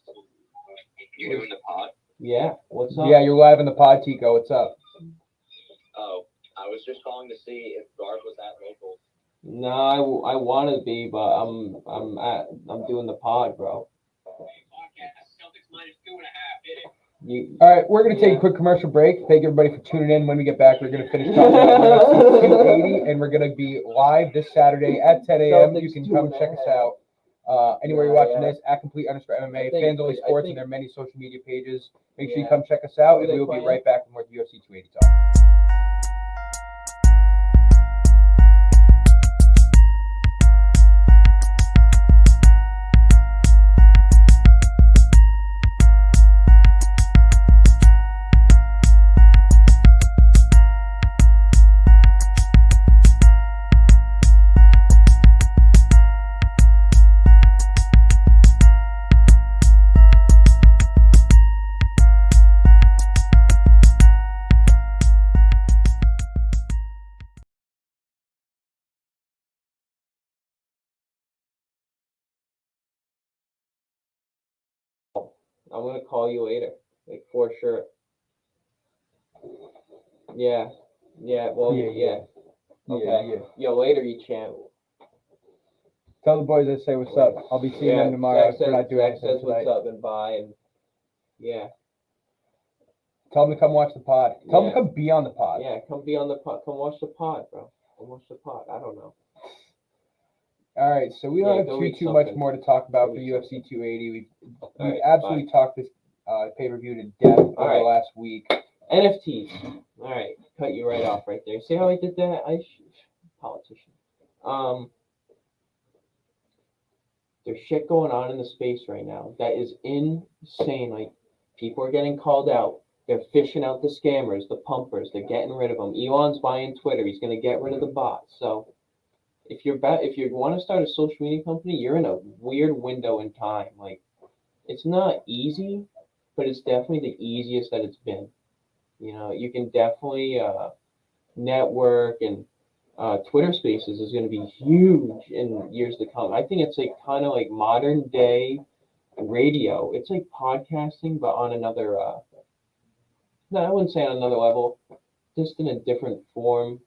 You're doing the pod?
Yeah. What's up?
Yeah, you're live in the pod, Tico. What's up?
Oh, I was just calling to see if Garth was at Naples.
No, I want to be, but I'm doing the pod, bro.
Podcast Celtics -2.5. Hit it.
All right, we're going to take a quick commercial break. Thank everybody for tuning in. When we get back, we're going to finish talking about UFC 280, and we're going to be live this Saturday at 10 a.m. You can come check us out. Anywhere you're watching this, at @complete_MMA, Fans Only Sports, and their many social media pages. Make sure you come check us out, and we will be right back with more UFC 280 talk.
I'm gonna call you later, like for sure. Yeah. Well, yeah. Okay. Yo, later, you champ.
Tell the boys I say what's up. I'll be seeing them tomorrow.
Zach says what's up and bye, and yeah.
Tell them to come watch the pod. Tell them to come be on the pod.
Yeah, come be on the pod. Come watch the pod, bro. Come watch the pod. I don't know.
All right, so we don't have too much more to talk about for UFC 280. We've absolutely talked this pay-per-view to death over the last week.
NFTs. All right, cut you right off right there. See how I did that? Politician. There's shit going on in the space right now that is insane. Like, people are getting called out. They're fishing out the scammers, the pumpers. They're getting rid of them. Elon's buying Twitter. He's going to get rid of the bots. So if you want to start a social media company, you're in a weird window in time. Like, it's not easy, but it's definitely the easiest that it's been. You know, you can definitely network, and Twitter Spaces is going to be huge in years to come. I think it's like kind of like modern day radio. It's like podcasting, but on another. No, I wouldn't say on another level, just in a different form.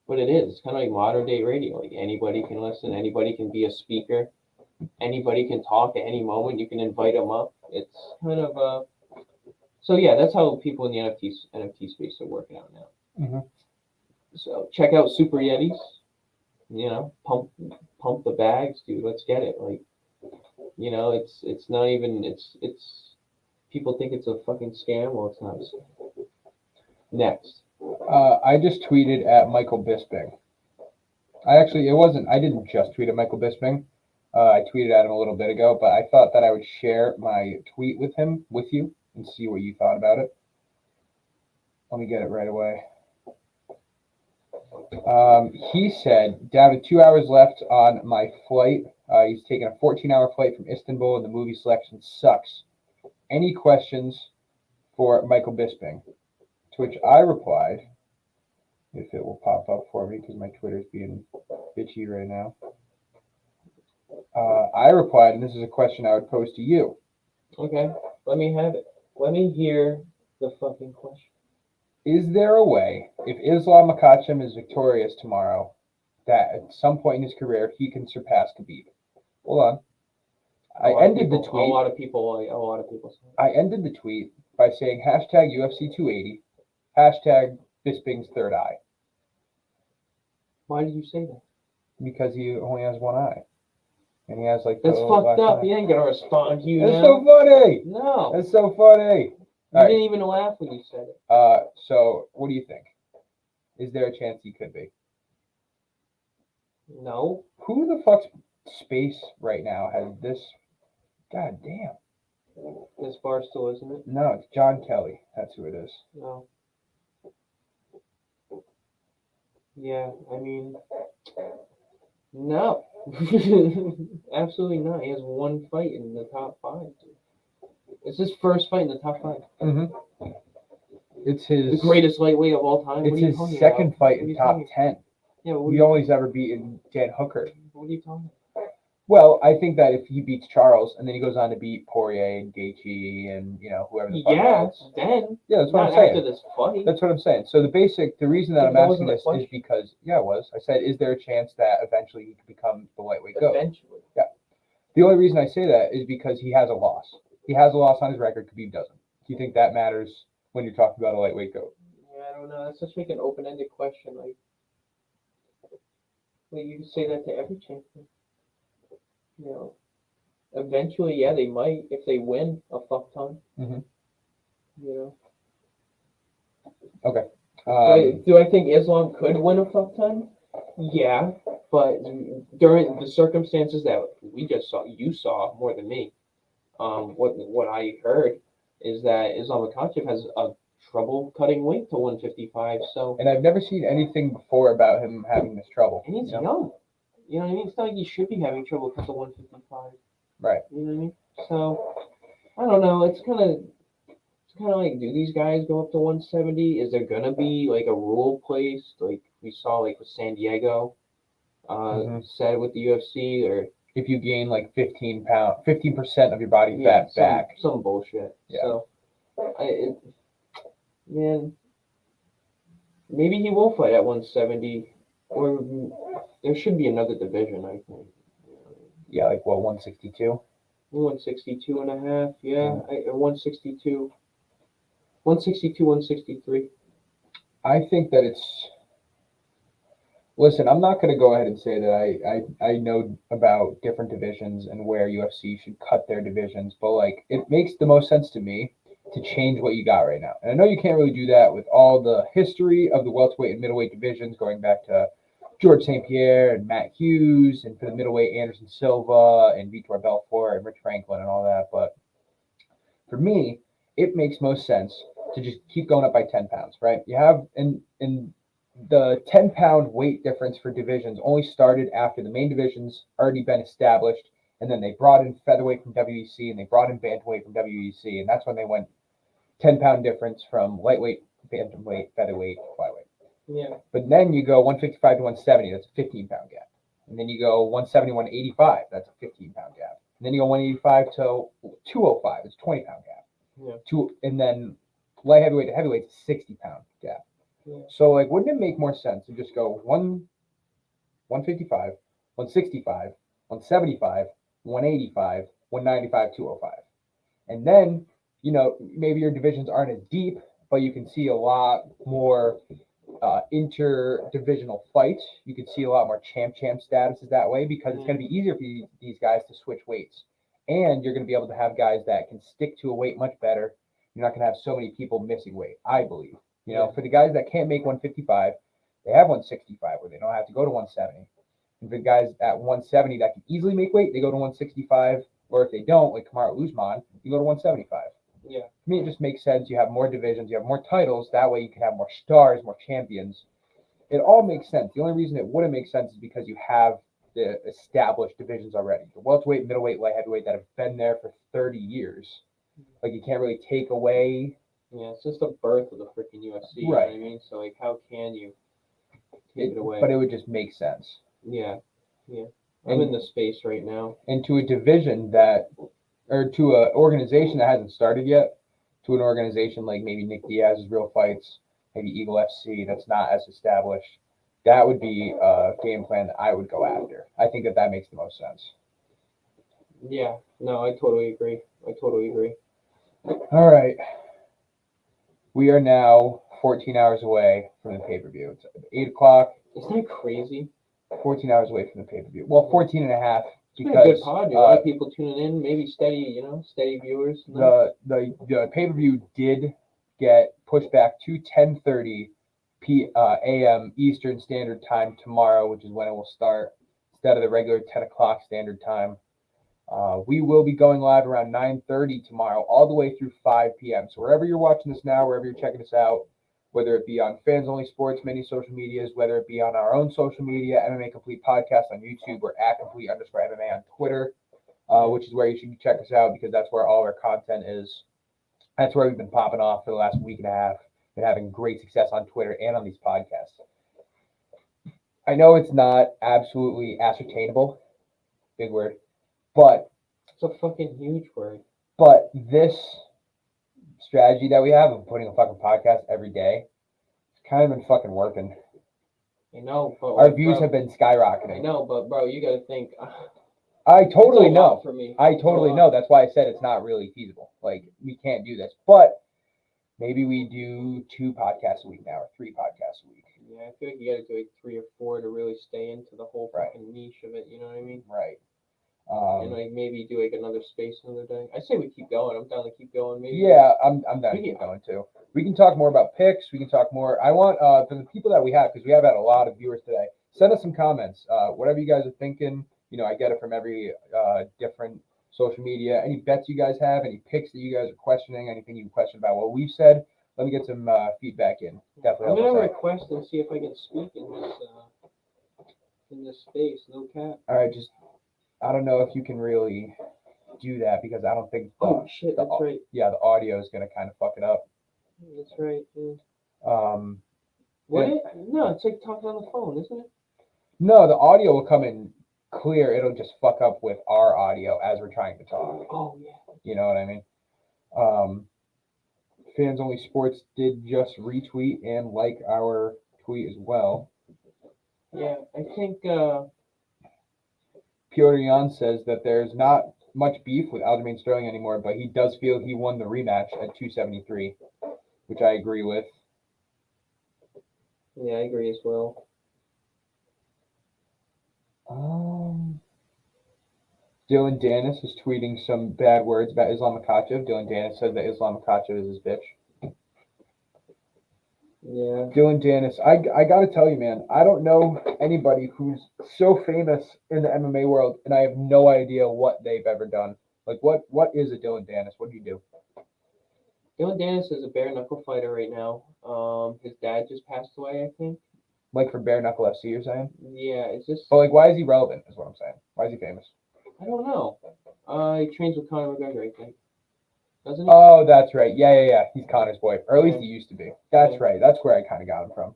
But it is. It's kind of like modern day radio. Like, anybody can listen. Anybody can be a speaker. Anybody can talk at any moment. You can invite them up. It's kind of So yeah, that's how people in the NFT space are working out now.
Mm-hmm.
So check out Super Yetis. You know, pump the bags, dude. Let's get it. Like, you know, it's not even it's people think it's a fucking scam. Well, it's not a scam. Next.
I just tweeted at Michael Bisping. I didn't just tweet at Michael Bisping. I tweeted at him a little bit ago, but I thought that I would share my tweet with you, and see what you thought about it. Let me get it right away. He said, down to 2 hours left on my flight. He's taking a 14-hour flight from Istanbul, and the movie selection sucks. Any questions for Michael Bisping? To which I replied, if it will pop up for me, because my Twitter's being bitchy right now. I replied, and this is a question I would pose to you.
Okay, let me have it. Let me hear the fucking question.
Is there a way, if Islam Makhachev is victorious tomorrow, that at some point in his career he can surpass Khabib? Hold on. I ended the tweet.
A lot of people.
I ended the tweet by saying #UFC 280, #Bisping's third eye.
Why did you say that?
Because he only has one eye. And he has like
That's
the
fucked
left
up.
eye.
He ain't gonna respond to you
That's
now.
so funny.
No.
That's so funny.
You didn't even laugh when you said it.
So what do you think? Is there a chance he could be?
No.
Who the fuck's space right now has this? God damn.
This Barstool, isn't it?
No, it's John Kelly. That's who it is.
No. Yeah, I mean, no. Absolutely not. He has one fight in the top 5. Dude. It's his first fight in the top 5.
Mm-hmm. It's his
The greatest lightweight of all time.
It's his second fight in top 10.
Yeah,
He only's ever beaten Dan Hooker.
What are you talking about?
Well, I think that if he beats Charles and then he goes on to beat Poirier and Gaethje and whoever the fuck else.
Then.
Yeah, that's what
Not
I'm saying.
after this fight.
That's what I'm saying. So the reason that
But
I'm
that
asking
wasn't the
this is
question.
because it was. I said, is there a chance that eventually he could become the lightweight GOAT?
Eventually.
Yeah. The only reason I say that is because he has a loss. He has a loss on his record. Khabib doesn't. Do you think that matters when you're talking about a lightweight GOAT?
Yeah, I don't know. That's such like an open-ended question. Like you can say that to every champion. Eventually, yeah, they might if they win a fuck ton.
Mm-hmm.
Okay.
Um,
do I think Islam could win a fuck ton? Yeah, but during the circumstances that we just saw, you saw more than me. What I heard is that Islam Makhachev has a trouble cutting weight to 155. So.
And I've never seen anything before about him having this trouble.
And he's young. You know what I mean? It's not like he should be having trouble cut to 155.
Right.
You know what I mean? So I don't know. It's kind of like, do these guys go up to 170? Is there gonna be like a rule placed, like we saw like with San Diego, said with the UFC, or
if you gain like 15% of your body fat back,
some bullshit. Yeah. So, man, maybe he will fight at 170, or there should be another division. I think.
Yeah, like what, 162?
162 and a half, yeah. 162. 162, 163.
I think that it's. Listen, I'm not going to go ahead and say that I know about different divisions and where UFC should cut their divisions, but like it makes the most sense to me to change what you got right now. And I know you can't really do that with all the history of the welterweight and middleweight divisions going back to George St. Pierre and Matt Hughes, and for the middleweight, Anderson Silva and Vitor Belfort and Rich Franklin and all that. But for me, it makes most sense to just keep going up by 10 pounds, right? You have in the 10-pound weight difference for divisions only started after the main divisions already been established, and then they brought in featherweight from WEC and they brought in bantamweight from WEC, and that's when they went 10-pound difference from lightweight, bantamweight, featherweight, flyweight.
Yeah.
But then you go 155 to 170, that's a 15-pound gap. And then you go 170, 185, that's a 15-pound gap. And then you go 185 to 205, it's a 20-pound gap.
Yeah.
And then light heavyweight to heavyweight, it's a 60-pound gap. Yeah. So, like, wouldn't it make more sense to just go 155, 165, 175, 185, 195, 205? And then, maybe your divisions aren't as deep, but you can see a lot more interdivisional fights. You can see a lot more champ statuses that way, because it's going to be easier for these guys to switch weights. And you're going to be able to have guys that can stick to a weight much better. You're not going to have so many people missing weight, I believe. For the guys that can't make 155, they have 165 where they don't have to go to 170. And for the guys at 170 that can easily make weight, they go to 165. Or if they don't, like Kamaru Usman, you go to 175.
Yeah.
To me, it just makes sense. You have more divisions, you have more titles. That way you can have more stars, more champions. It all makes sense. The only reason it wouldn't make sense is because you have the established divisions already. The welterweight, middleweight, light heavyweight that have been there for 30 years. Like, you can't really take away.
Yeah, it's just the birth of the freaking UFC. Right. You know what I mean? So, like, how can you take it away?
But it would just make sense.
Yeah. I'm in the space right now.
And to a division or to an organization that hasn't started yet, to an organization like maybe Nick Diaz's Real Fights, maybe Eagle FC, that's not as established, that would be a game plan that I would go after. I think that makes the most sense.
Yeah, no, I totally agree.
All right. We are now 14 hours away from the pay-per-view. It's 8 o'clock.
Isn't that crazy?
14 hours away from the pay-per-view. Well, 14 and a half.
It's been a good pod. A lot of people tuning in. Maybe steady viewers.
No? The pay-per-view did get pushed back to 10:30 a.m. Eastern Standard Time tomorrow, which is when it will start, instead of the regular 10 o'clock Standard Time. We will be going live around 9:30 tomorrow, all the way through 5 p.m. So wherever you're watching this now, wherever you're checking us out, whether it be on Fans Only Sports, many social medias, whether it be on our own social media, MMA Complete Podcast on YouTube, or @complete_MMA on Twitter, which is where you should check us out because that's where all of our content is. That's where we've been popping off for the last week and a half. Been having great success on Twitter and on these podcasts. I know it's not absolutely ascertainable, big word, but
it's a fucking huge word.
But this strategy that we have of putting a fucking podcast every day, it's kind of been fucking working.
I know, but
our views have been skyrocketing.
I know, but bro, you gotta think.
I totally know.
For me.
I totally know. That's why I said it's not really feasible. Like, we can't do this. But maybe we do 2 podcasts a week now, or 3 podcasts a week.
Yeah, I feel like you gotta do like 3 or 4 to really stay into the whole fucking niche of it. You know what I mean?
Right.
And like maybe do like another space another day. I say we keep going. I'm down to keep going. Maybe.
Yeah, I'm down to keep going too. We can talk more about picks. We can talk more. I want for the people that we have, because we have had a lot of viewers today. Send us some comments. Whatever you guys are thinking. You know, I get it from every different social media. Any bets you guys have, any picks that you guys are questioning, anything you question about what we've said. Let me get some feedback in. Definitely.
I'm gonna request and see if I can speak in this space. No cap.
All right, just. I don't know if you can really do that because I don't think.
Oh shit, that's right.
Yeah, the audio is gonna kind of fuck it up.
That's right. Yeah.
What?
No, it's like talking on the phone, isn't it?
No, the audio will come in clear. It'll just fuck up with our audio as we're trying to talk.
Oh yeah.
You know what I mean? Fans Only Sports did just retweet and like our tweet as well.
Yeah, I think.
Piotr Jan says that there's not much beef with Aljamain Sterling anymore, but he does feel he won the rematch at 273, which I agree with.
Yeah, I agree as well.
Dylan Dennis is tweeting some bad words about Islam Makhachev. Dylan Dennis says that Islam Makhachev is his bitch.
Yeah.
Dylan Dennis, I gotta tell you, man, I don't know anybody who's so famous in the MMA world, and I have no idea what they've ever done. Like, what is a Dylan Dennis? What do you do?
Dylan Dennis is a bare knuckle fighter right now. His dad just passed away, I think.
Like for bare knuckle FC, you're saying?
Yeah, it's just.
But like, why is he relevant? Is what I'm saying. Why is he famous?
I don't know. He trains with Conor McGregor, I think. Doesn't he?
Oh, that's right. Yeah. He's Conor's boy, or at least he used to be. That's right. That's where I kind of got him from.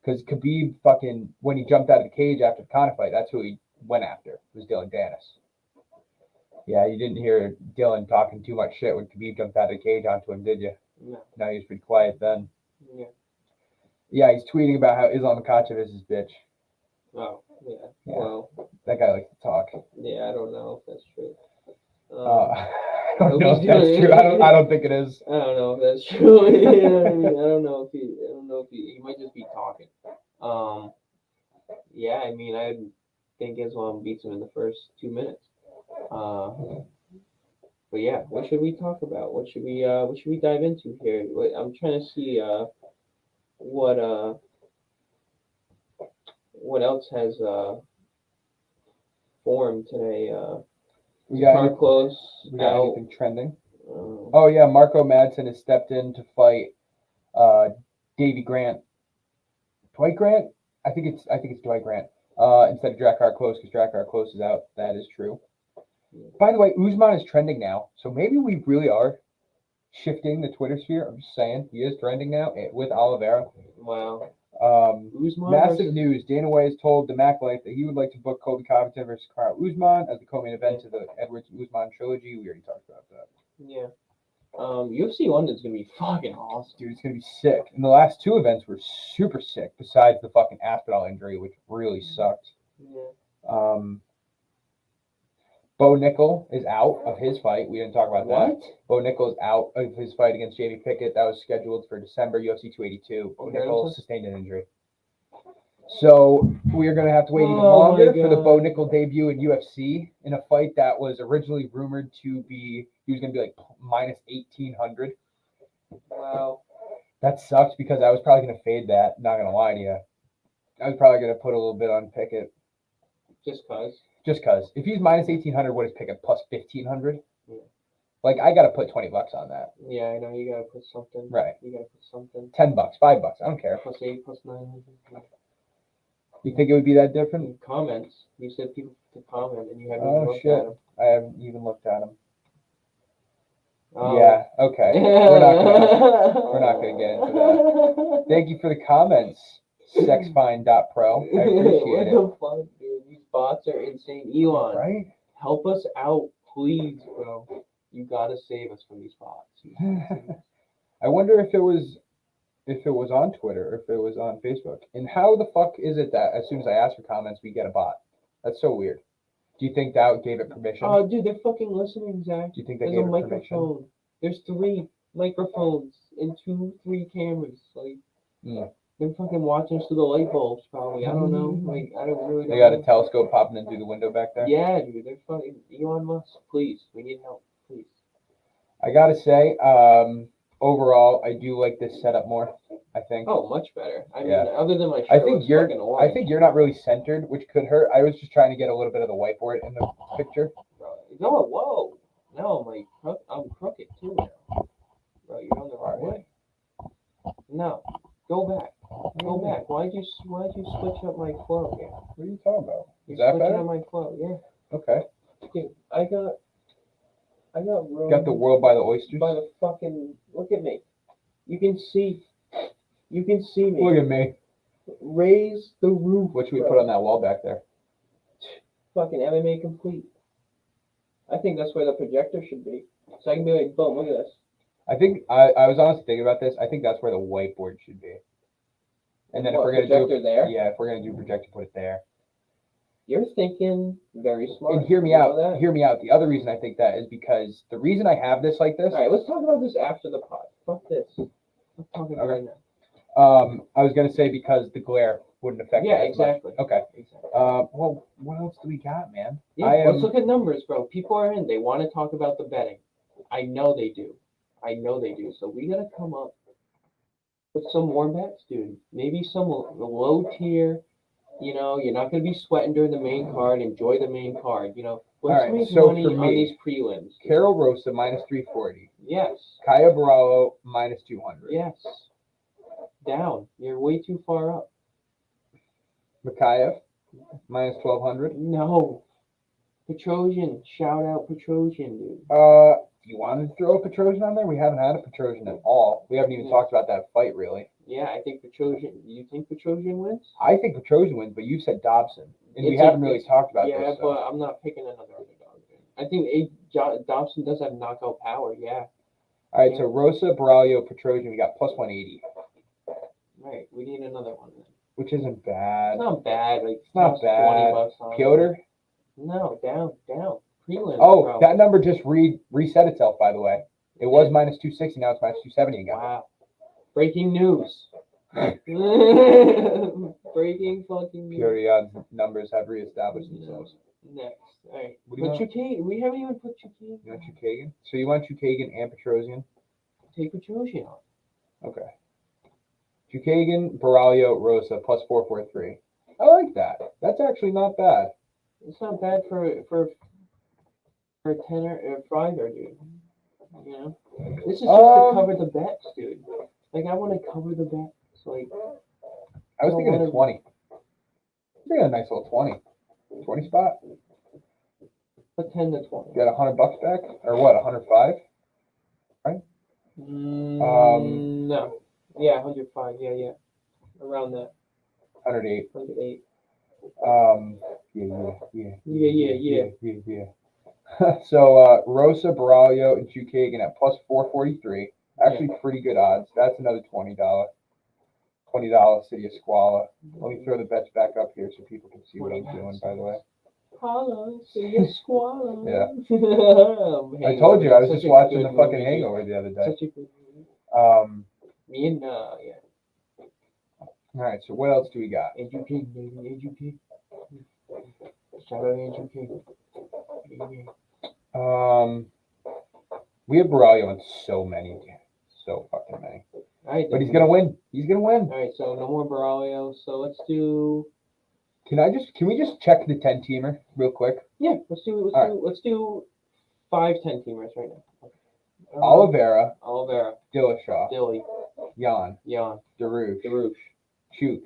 Because Khabib fucking, when he jumped out of the cage after the Conor fight, that's who he went after. Was Dylan Dennis. Yeah, you didn't hear Dylan talking too much shit when Khabib jumped out of the cage onto him, did you?
No.
No, he was pretty quiet then.
Yeah.
Yeah, he's tweeting about how Islam Makhachev is his bitch.
Oh, yeah. Well,
that guy likes to talk.
Yeah, I don't know if that's true.
I don't know if that's true. I don't think it is.
I don't know if that's true. You know what I mean? I don't know if he might just be talking. Yeah, I mean, I think Islam beats him in the first 2 minutes. But yeah, what should we talk about? What should we dive into here? I'm trying to see what else has formed today.
We got anything trending? Oh yeah, Marco Madsen has stepped in to fight Davey Grant. Dwight Grant? I think it's Dwight Grant. Instead of Drakkar Klose, because Drakkar Klose is out. That is true. By the way, Usman is trending now, so maybe we really are shifting the Twitter sphere. I'm just saying, he is trending now with Oliveira.
Wow.
Massive news. Dana White has told the Mac Life that he would like to book Colby Covington versus Kamaru Usman as the co-main event to the Edwards-Usman trilogy. We already talked about that.
Yeah. UFC London's going to be fucking awesome.
Dude, it's going to be sick. And the last 2 events were super sick, besides the fucking Aspinall injury, which really sucked.
Yeah.
Bo Nickel is out of his fight. We didn't talk about that.
What?
Bo Nickel is out of his fight against Jamie Pickett. That was scheduled for December, UFC 282. Bo Nickel sustained an injury. So we are going to have to wait even longer for the Bo Nickel debut in UFC in a fight that was originally rumored to be, he was going to be like minus 1,800.
Wow.
That sucks because I was probably going to fade that, not going to lie to you. I was probably going to put a little bit on Pickett.
Just cause.
Just because. If he's minus 1,800, what is Pickett? Plus 1,500?
Yeah.
Like, I got to put $20 on that.
Yeah, I know. You gotta put something.
Right.
You gotta put something.
$10, $5. I don't care.
Plus 8, plus 900.
You think it would be that different?
Comments. You said people could comment, and you haven't
Oh,
even looked
shit.
at them.
I haven't even looked at them.
Oh.
Yeah, okay. We're not gonna get into that. Thank you for the comments, sexfine.pro. I appreciate it.
What the fuck, dude? These bots are insane. Elon,
Right?
help us out, please, bro. You gotta save us from these bots.
I wonder if it was on Twitter or if it was on Facebook. And how the fuck is it that as soon as I ask for comments, we get a bot? That's so weird. Do you think that gave it permission?
Oh, dude, they're fucking listening, Zach.
Do you think they
There's
gave
a
it
microphone.
permission?
There's 3 microphones and 3 cameras. Like, they're fucking watching us through the light bulbs, probably. I don't know. Like, I don't really know.
They got a telescope popping in through the window back there?
Yeah, dude. They're fucking Elon Musk. Please, we need help. Please.
I gotta say, overall, I do like this setup more. I think.
Oh, much better. I
Yeah.
mean, other than my shirt,
I think
looks fucking orange.
I think you're not really centered, which could hurt. I was just trying to get a little bit of the whiteboard in the picture.
No, whoa. No, I'm crooked too now. Bro, you're on the wrong way. No, go back. Go back. Why'd you switch up my flow? Yeah.
What are you talking about?
You're
Is that
switching
better?
up my flow. Yeah.
Okay.
Dude, I got
Got the world by the oysters.
by the fucking. Look at me. You can see me.
Look at me.
Raise the roof.
What should we
bro.
put on that wall back there?
Fucking MMA complete. I think that's where the projector should be. So I can be like, boom, look at this.
I think I was honestly thinking about this. I think that's where the whiteboard should be. And then if
What,
we're gonna
projector there?
yeah, if we're gonna do projector, put it there.
You're thinking very smart.
And hear me
You know
out.
that?
Hear me out. The other reason I think that is because the reason I have this like this.
All right, let's talk about this after the pod. Fuck this. Let's talk about
Okay.
it now.
I was gonna say because the glare wouldn't affect
Yeah,
it as much.
exactly.
Okay.
Exactly.
Well, what else do we got, man?
Yeah, let's look at numbers, bro. People are in. They want to talk about the betting. I know they do. So we gotta come up with some more bets, dude. Maybe some low tier. You know, you're not gonna be sweating during the main card. Enjoy the main card. You know, let's
All right,
make
so
money
for
on
me,
these prelims.
Carol Rosa minus 340.
Yes.
Kaya Barallo minus 200.
Yes. Down. You're way too far up.
Makayev minus 1200.
No. Petrosian. Shout out Petrosian, dude.
Do you want to throw a Petrosian on there? We haven't had a Petrosian at all. We haven't even talked about that fight really.
Yeah, I think Petrosian. You think Petrosian wins?
I think Petrosian wins, but you said Dobson, and we haven't really talked about
yeah,
this.
but I'm not picking another underdog. I think Dobson does have knockout power. Yeah.
All right, so Rosa, Barallo, Petrosian, we got plus 180.
Right. We need another one then.
Which isn't bad.
It's not bad. Like
It's not bad.
$20 on
Piotr?
No, down. Prelims.
Oh,
bro.
that number just reset itself, by the way. It was minus 260, now it's minus 270 again.
Wow. Breaking news. Breaking fucking news.
Piotr numbers have reestablished themselves.
Next. All right.
What do you
But
want?
Chukagian, we haven't even put Chukagian.
You want Chukagian? So you want Chukagian and Petrosian?
Take Petrosian on.
Okay. Chukagian, Barallo, Rosa, plus 443. I like that. That's actually not bad.
It's not bad for a 10 or a 5er, dude. You know? This is just to cover the bets, dude. Like, I want to cover the bets. Like,
I was thinking a 20. I'm thinking a nice little 20. 20 spot.
put 10 to 20.
You got $100 back? Or what, 105? Right?
No. Yeah, 105. Yeah. Around that.
108.
108.
Yeah. So Rosa, Barallo, and Chukagian at plus 443. Actually, pretty good odds. That's another $20. $20 City of Squala. Let me throw the bets back up here so people can see what I'm doing, by the way.
Holla, see ya squallow.
Yeah. I
Hangover,
told you I was
such
just
a
watching
good
the fucking
movie,
Hangover the other day.
Such a good movie. Me and yeah.
All right. So what else do we got?
Andrew King, baby, Andrew King. Shout out Andrew King. Yeah.
We have Borrello in so fucking many.
All right,
But he's gonna win. He's gonna win.
All right, so no more Braulio. So let's do.
Can we just check the 10-teamer real quick?
Yeah, let's do 5 10-teamers right now.
Oliveira,
Dillashaw,
Dillashaw, Jan, Darush, Chuk,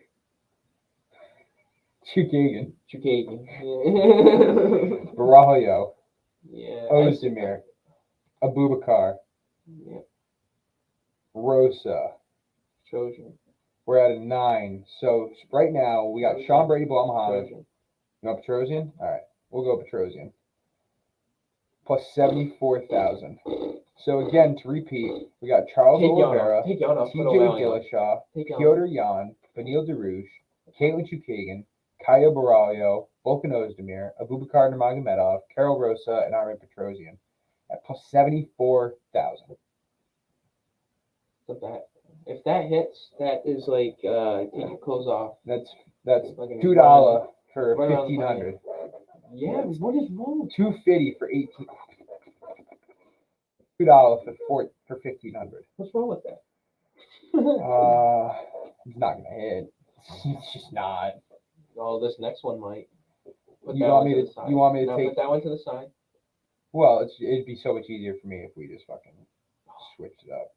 Chukagan, Borrello,
yeah,
Ozdemir, Abubakar,
yeah,
Rosa.
Trojan.
We're at a 9. So right now we got Sean Brady, Bilal Muhammad. You want Petrosian? All right, we'll go Petrosian. Plus 74,000. So again, to repeat, we got Charles Oliveira, TJ Dillashaw, Piotr Jan, Beneil Dariush, Caitlin Chukagan, Kaya Borrello, Volkan Ozdemir, Abubakar Nurmagomedov, Karol Rosa, and Armin Petrosian at plus 74,000.
If that hits, that is like take your clothes off.
That's $2 for 1,500.
Yeah, what is wrong?
$250 for 18. $2 for 1,500.
What's wrong with that?
It's not gonna hit. It's just not.
Oh, this next one might.
You want me to take
put that one to the side?
Well, it'd be so much easier for me if we just fucking switched it up.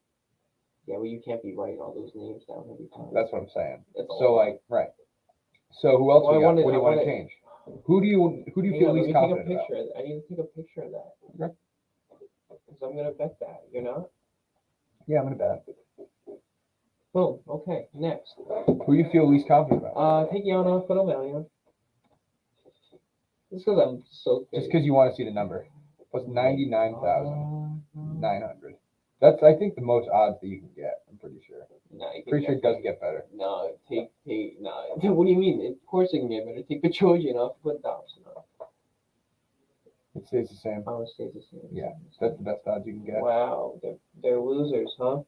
Yeah, well, you can't be writing all those names down every time.
That's what I'm saying.
So
like, right. So who else we got? What do you want to change? Who do you feel least confident about?
I need to take a picture of that.
Okay.
Because I'm gonna bet that. You're not?
Yeah, I'm gonna bet.
Boom. Okay. Next.
Who you feel least confident about?
Take Yana for O'Malley. Just because I'm so.
Just because you want to see the number. Plus 99,900. That's I think the most odds that you can get. I'm pretty sure.
No,
pretty sure it does get better.
No, no. What do you mean? Of course it can get better. Take Petrosian off, put Dobson on.
It stays the same.
Oh, it stays the same.
Yeah, that's the best odds you can get.
Wow, they're losers, huh?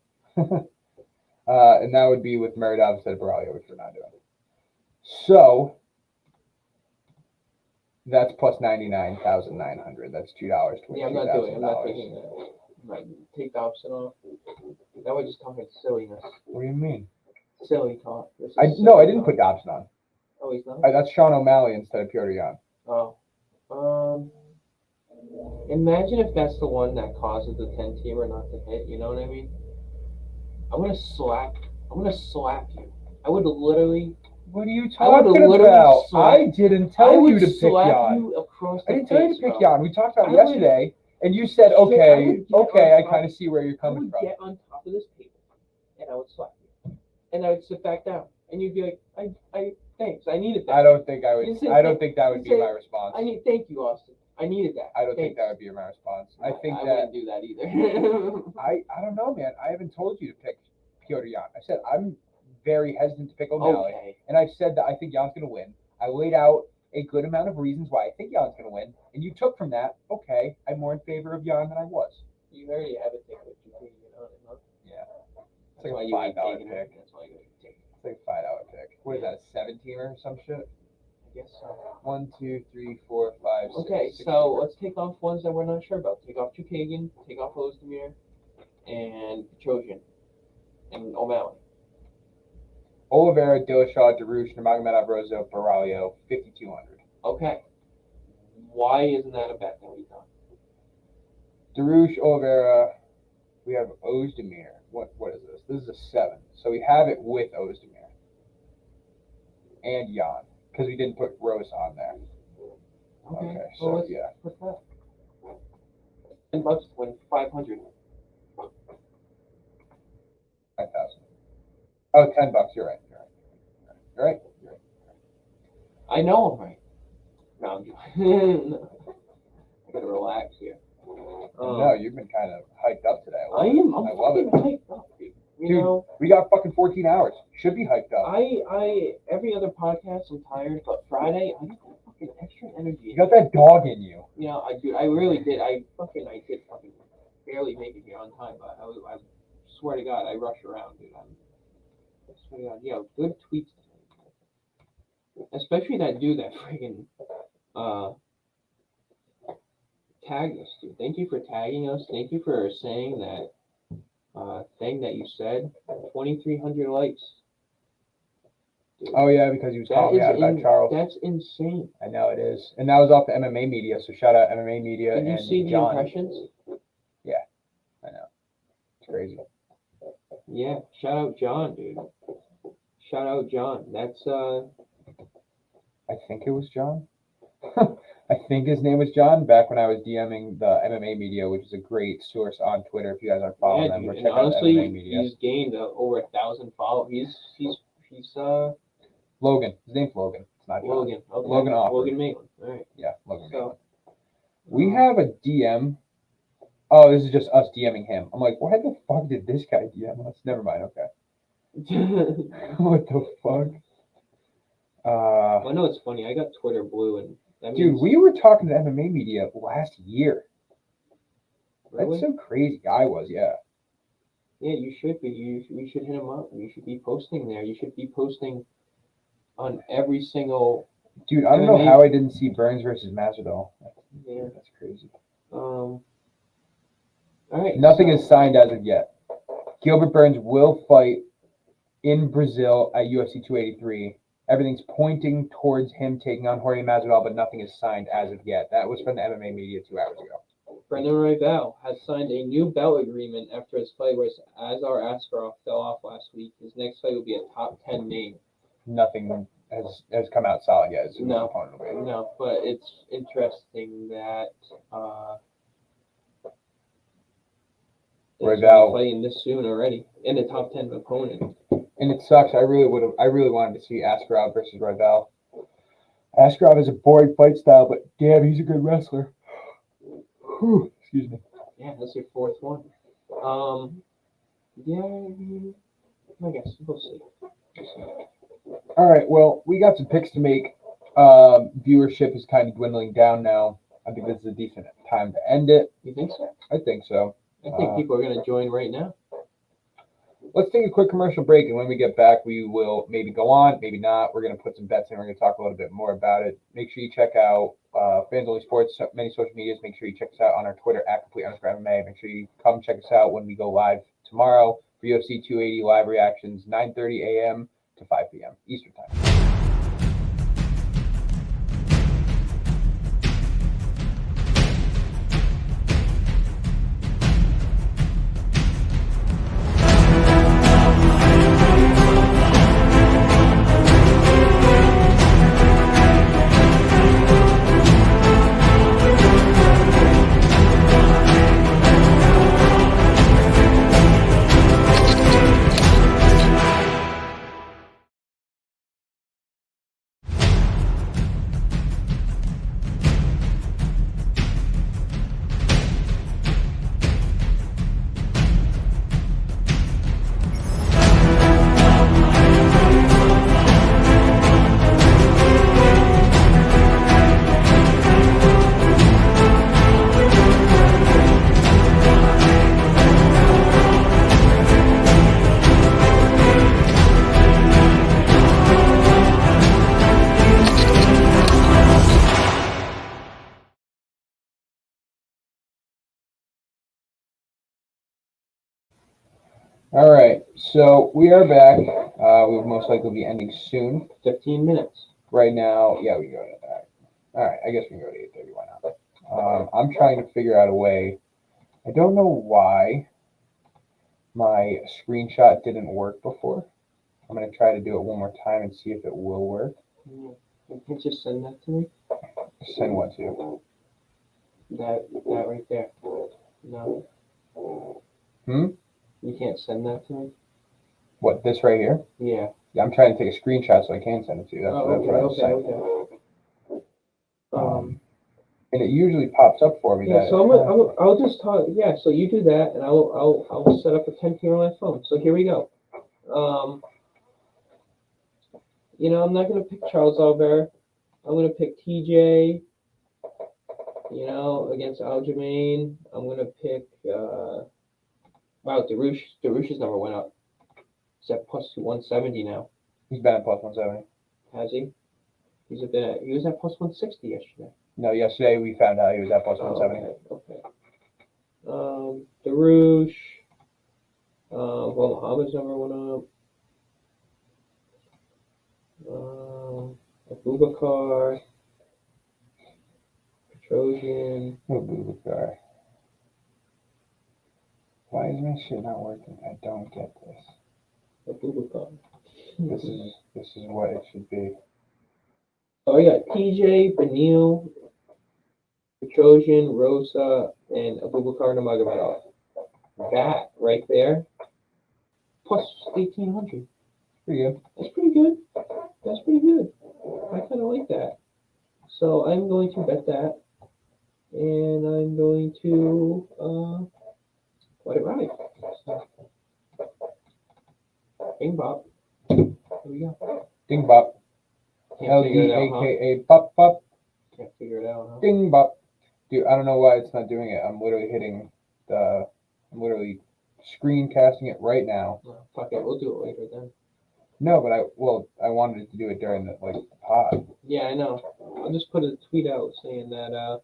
And that would be with Meredov instead of Borrello, which we're not doing. So that's plus 99,900. That's $2 towards
Yeah, I'm not taking that. Right, take Dobson off. That would just come with silliness.
What do you mean?
Silly talk.
I didn't put Dobson on.
Oh, he's not?
That's Sean O'Malley instead of Piotr Jan.
Oh. Imagine if that's the one that causes the 10-teamer not to hit. You know what I mean? I'm gonna slap you. I would literally.
What are you talking about? I didn't tell you to pick Jan. I didn't tell you to pick Jan. We talked about it yesterday. And you said, okay, I kind of see where you're coming from.
I would get on top of this table, and I would slap you, and I would sit back down, and you'd be like, thanks, I needed that.
I don't think that would be my response.
Thank you, Austin. I needed that.
I don't think that would be my response. I
wouldn't do that either.
I don't know, man. I haven't told you to pick Piotr Jan. I said I'm very hesitant to pick O'Malley, and I've said that I think Jan's going to win. I laid out a good amount of reasons why I think Jan's going to win, and you took from that, okay, I'm more in favor of Jan than I was.
You already have a ticket with you on it, huh?
Yeah. It's like a $5 pick.
That's why you take it.
It's like a $5 pick. What is that, a 17er or some shit?
I guess so.
1, 2, 3, 4, 5, 6.
Okay, so let's take off ones that we're not sure about. Take off Chukagan, take off Ozdemir, and Petrosian, and O'Malley.
Oliveira, Dillashaw, Darush, Nurmagomedov, Rosa, Borrello, 5,200.
Okay. Why isn't that a bet that we done?
Darush, Oliveira, we have Ozdemir. What is this? This is a 7. So we have it with Ozdemir. And Jan, because we didn't put Rosa on there. Okay, so
well,
yeah.
What's that? $10 win 500.
5,000. Oh, $10. You're right.
I know I'm right. No, I'm joking. I gotta relax here.
No, you've been kind of hyped up today.
I am. I'm fucking hyped up, dude.
Dude, we got fucking 14 hours. Should be hyped up.
Every other podcast I'm tired, but Friday I get fucking extra extra energy.
You got that dog in you.
You know, I really did. I did fucking barely make it here on time, but I swear to God, I rush around, dude. I swear to God, yo, good tweets. Especially that dude that freaking tagged us, dude. Thank you for tagging us. Thank you for saying that thing that you said. 2,300 likes. Dude.
Oh yeah, because he was calling me out about Charles.
That's insane.
I know it is, and that was off the MMA media. So shout out MMA media.
Did you
and
see the
John.
impressions?
Yeah, I know. It's crazy.
Yeah, shout out John, dude. Shout out John. That's
I think it was John. I think his name was John. Back when I was DMing the MMA media, which is a great source on Twitter. If you guys aren't following them,
dude.
or check out
honestly,
the MMA media.
he's gained over 1,000 followers. He's
Logan. His name's Logan. It's not John.
Logan. Okay.
Logan Offer.
Logan Maitland. All right.
Yeah, Logan
So,
Maitland. We have a DM. Oh, this is just us DMing him. I'm like, why the fuck did this guy DM us? Never mind. Okay. What the fuck?
I know it's funny. I got Twitter blue, and that
dude, we were talking to MMA media last year.
Really?
That's so crazy. I was, yeah.
Yeah, you should be. We should hit him up. You should be posting there. You should be posting on every single.
Dude, I don't know how I didn't see Burns versus Masvidal.
Yeah,
that's crazy.
All right.
Nothing is signed as of yet. Gilbert Burns will fight in Brazil at UFC 283. Everything's pointing towards him taking on Jorge Masvidal, but nothing is signed as of yet. That was from the MMA media 2 hours ago.
Brendan Royval has signed a new belt agreement after his fight with Azar Askarov fell off last week. His next fight will be a top 10 name.
Nothing has come out solid yet.
No, but it's interesting that
Royval
fighting this soon already in a top 10 opponent.
And it sucks. I really wanted to see Askarov versus Royval. Askarov has a boring fight style, but damn, he's a good wrestler. Whew, excuse me.
Yeah, that's your fourth one. Yeah, I guess we'll see.
All right, well, we got some picks to make. Viewership is kind of dwindling down now. I think this is a decent time to end it.
You think so?
I think so.
I think people are going to join right now.
Let's take a quick commercial break, and when we get back, we will maybe go on, maybe not. We're going to put some bets in. We're going to talk a little bit more about it. Make sure you check out Fans Only Sports, many social medias. Make sure you check us out on our Twitter, @complete_MMA. Make sure you come check us out when we go live tomorrow for UFC 280 live reactions, 9:30 a.m. to 5 p.m. Eastern Time. All right, so we are back. We will most likely be ending soon.
15 minutes.
Right now, yeah, we go to that. All right, I guess we can go to 8:30. Why not? I'm trying to figure out a way. I don't know why my screenshot didn't work before. I'm going to try to do it one more time and see if it will work.
You can just send that to me.
Send what to?
That right there. No. You can't send that to me?
What, this right here?
Yeah.
Yeah, I'm trying to take a screenshot so I can send it to you. That's what I was saying.
Okay.
And it usually pops up for me.
Yeah, so I'll just talk. Yeah, so you do that, and I'll set up a 10 here on my phone. So here we go. I'm not gonna pick Charles Oliveira. I'm gonna pick TJ. You know, against Aljamain. I'm gonna pick. Wow, Darush's number went up. He's at plus 170 now.
He's been at plus 170.
Has he? He was at plus 160 yesterday.
No, yesterday we found out he was at plus 170.
Okay. Darush. Well, Muhammad's number went up. Abubakar. Petrosian.
Abubakar. Why is my shit not working? I don't get this.
Abubakar.
This is what it should be.
Oh, I got TJ, Benil, Petrosian, Rosa, and Abubakar Nurmagomedov. That right there, plus 1,800.
Pretty good.
That's pretty good. That's pretty good. I kind of like that. So I'm going to bet that, and I'm going to let it ride. So, Bing bop. Here we go.
Ding bop.
Can't figure it out, huh?
LDAKA pop pop.
Can't figure it out, huh?
Ding bop. Dude, I don't know why it's not doing it. I'm literally screencasting it right now.
Oh, fuck it, we'll do it later then.
No, but I wanted to do it during the pod.
Yeah, I know. I'll just put a tweet out saying that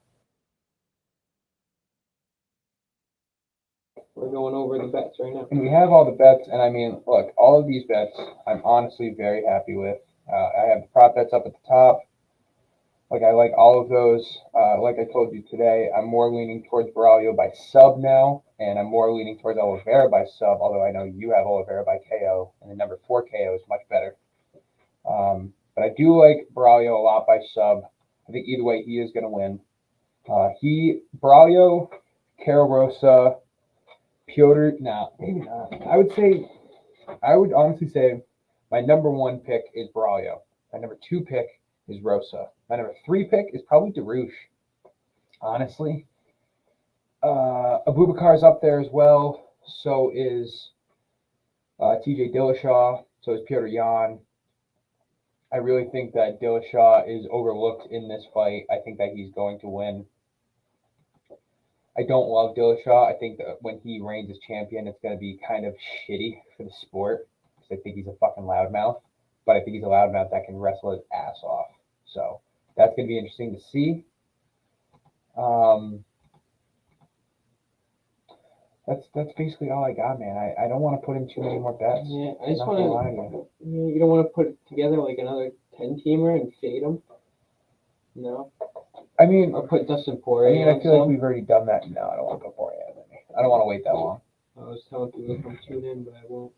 we're going over the bets right now.
And we have all the bets, and I mean, look, all of these bets, I'm honestly very happy with. I have the prop bets up at the top. Like, I like all of those. Like I told you today, I'm more leaning towards Braulio by sub now, and I'm more leaning towards Oliveira by sub, although I know you have Oliveira by KO, and the number 4 KO is much better. But I do like Braulio a lot by sub. I think either way, he is going to win. Braulio, Carol Rosa, Piotr, maybe not. I would honestly say my number 1 pick is Braulio. My number 2 pick is Rosa. My number 3 pick is probably Darush. Honestly. Abubakar's up there as well. So is TJ Dillashaw. So is Petr Yan. I really think that Dillashaw is overlooked in this fight. I think that he's going to win. I don't love Dillashaw. I think that when he reigns as champion, it's going to be kind of shitty for the sport. Because I think he's a fucking loudmouth. But I think he's a loudmouth that can wrestle his ass off. So that's going to be interesting to see. That's basically all I got, man. I don't want to put in too many more bets.
Yeah, I just want to. You don't want to put together like another 10-teamer and fade them. No.
I mean,
or put Dustin Poirier.
I feel like we've already done that. No, I don't want to put Poirier in any. I don't want to wait that long.
I was telling people to come tune in, but I won't.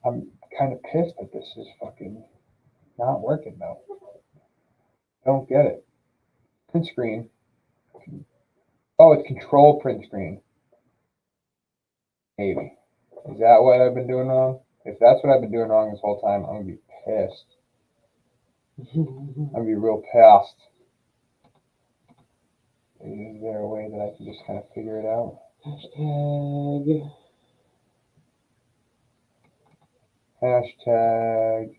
I'm kind of pissed that this is fucking not working though. Don't get it. Print screen. Oh, it's control print screen. Maybe. Is that what I've been doing wrong? If that's what I've been doing wrong this whole time, I'm going to be pissed. I'm going to be real pissed. Is there a way that I can just kind of figure it out? Hashtag.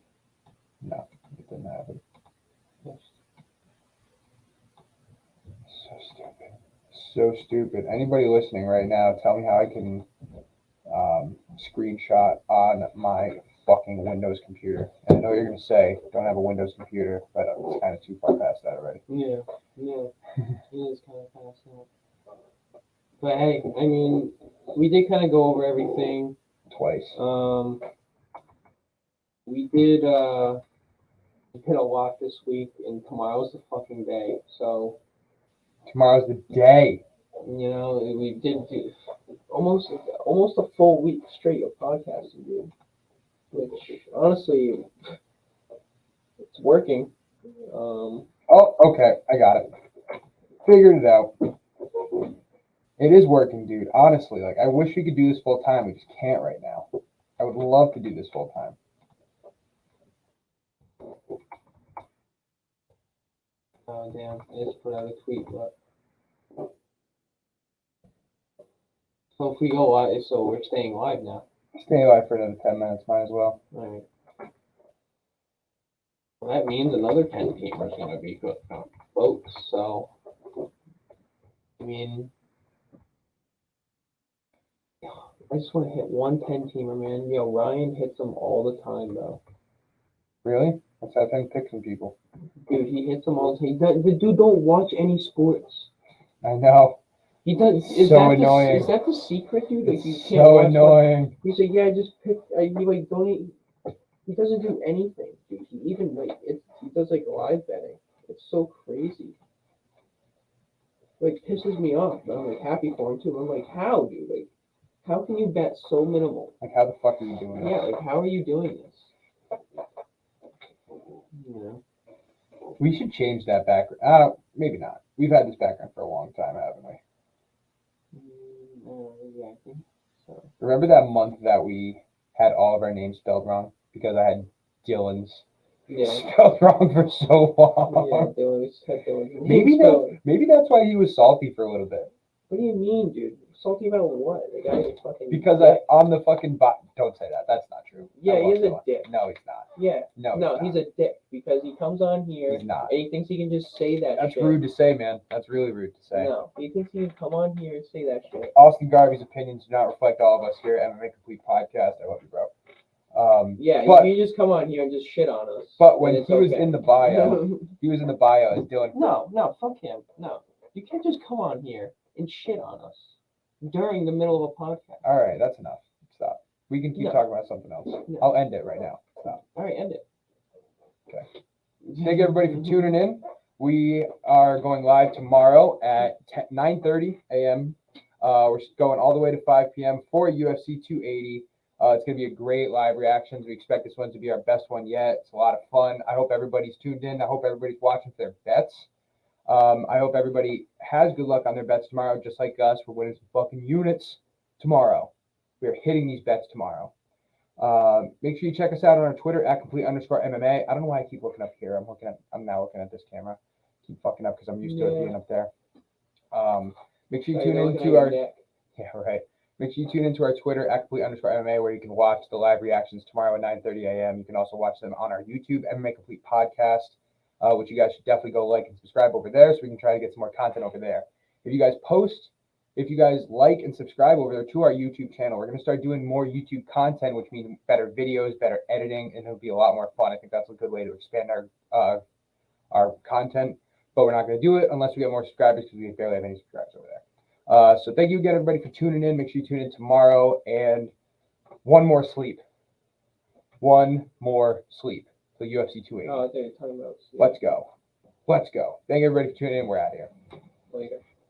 No, it didn't happen. So stupid. So stupid. Anybody listening right now, tell me how I can screenshot on my fucking Windows computer. And I know you're going to say, don't have a Windows computer, but it's kind of too far past that already.
Yeah. It is kind of past that. But hey, I mean, we did kind of go over everything.
Twice.
We did hit a lot this week, and tomorrow's the fucking day. So
tomorrow's the day.
You know, we did do almost a full week straight of podcasting, dude. Which honestly, it's working.
Oh, okay, I got it. Figured it out. It is working, dude. Honestly, like I wish we could do this full time. We just can't right now. I would love to do this full time.
Oh damn! I just put out a tweet, but so if we go live, so we're staying live now.
Stay live for another 10 minutes, might as well.
All right. Well, that means another 10 teamers going to be votes. So, I mean, I just want to hit one 10 teamer, man. Yo, Ryan hits them all the time, though.
Really? That's how I pick some people.
Dude, he hits them all the time. The dude don't watch any sports.
I know.
He does.
Is so annoying.
Is that the secret, dude? Like, you can't
so
watch
annoying.
He's like, yeah, I just picked. He like don't. He doesn't do anything, dude. He even like he does like live betting. It's so crazy. Like pisses me off, but I'm like happy for him too. I'm like, how, dude? Like, how can you bet so minimal?
Like, how the fuck are you doing this?
Yeah, like how are you doing this? You know.
We should change that background. Maybe not. We've had this background for a long time, haven't we?
Yeah, I think so.
Remember that month that we had all of our names spelled wrong because I had Dylan's spelled wrong for so long.
Yeah,
Maybe that's why he was salty for a little bit.
What do you mean, dude? Salty about what? The guy is fucking.
Because on the fucking don't say that. That's not true.
Yeah, he's a dick.
No, he's not.
Yeah.
No,
he's a dick because he comes on here.
He's not.
And he thinks he can just say that.
That's
shit.
rude to say, man. That's really rude to say.
No, he thinks he can come on here and say that shit.
Austin Garvey's opinions do not reflect all of us here at MMA Complete Podcast. I love you, bro.
But you just come on here and just shit on us.
But when he was in the bio, he was in the bio as Dylan.
No, fuck him. No, you can't just come on here and shit on us during the middle of a podcast.
All right, that's enough. Stop. We can keep talking about something else. No. I'll end it right now. Stop.
All right, end it.
Okay. Thank everybody for tuning in. We are going live tomorrow at 9:30 a.m. We're going all the way to 5 p.m. for UFC 280. It's going to be a great live reaction. We expect this one to be our best one yet. It's a lot of fun. I hope everybody's tuned in. I hope everybody's watching for their bets. I hope everybody has good luck on their bets tomorrow, just like us. We're winning some fucking units tomorrow. We're hitting these bets tomorrow. Make sure you check us out on our Twitter at @complete_MMA. I don't know why I keep looking up here. I'm now looking at this camera. Keep fucking up because I'm used to it being up there. Make sure you tune into our Make sure you tune into our Twitter at @complete_MMA, where you can watch the live reactions tomorrow at 9:30 a.m. You can also watch them on our YouTube MMA Complete Podcast, which you guys should definitely go like and subscribe over there, so we can try to get some more content over there. If you guys like and subscribe over there to our YouTube channel, we're going to start doing more YouTube content, which means better videos, better editing, and it'll be a lot more fun. I think that's a good way to expand our content, but we're not going to do it unless we get more subscribers because we barely have any subscribers over there. So thank you again, everybody, for tuning in. Make sure you tune in tomorrow, and one more sleep. One more sleep for UFC 280.
Oh, I thought you were talking about sleep.
Let's go. Thank you, everybody, for tuning in. We're out of here.
Later.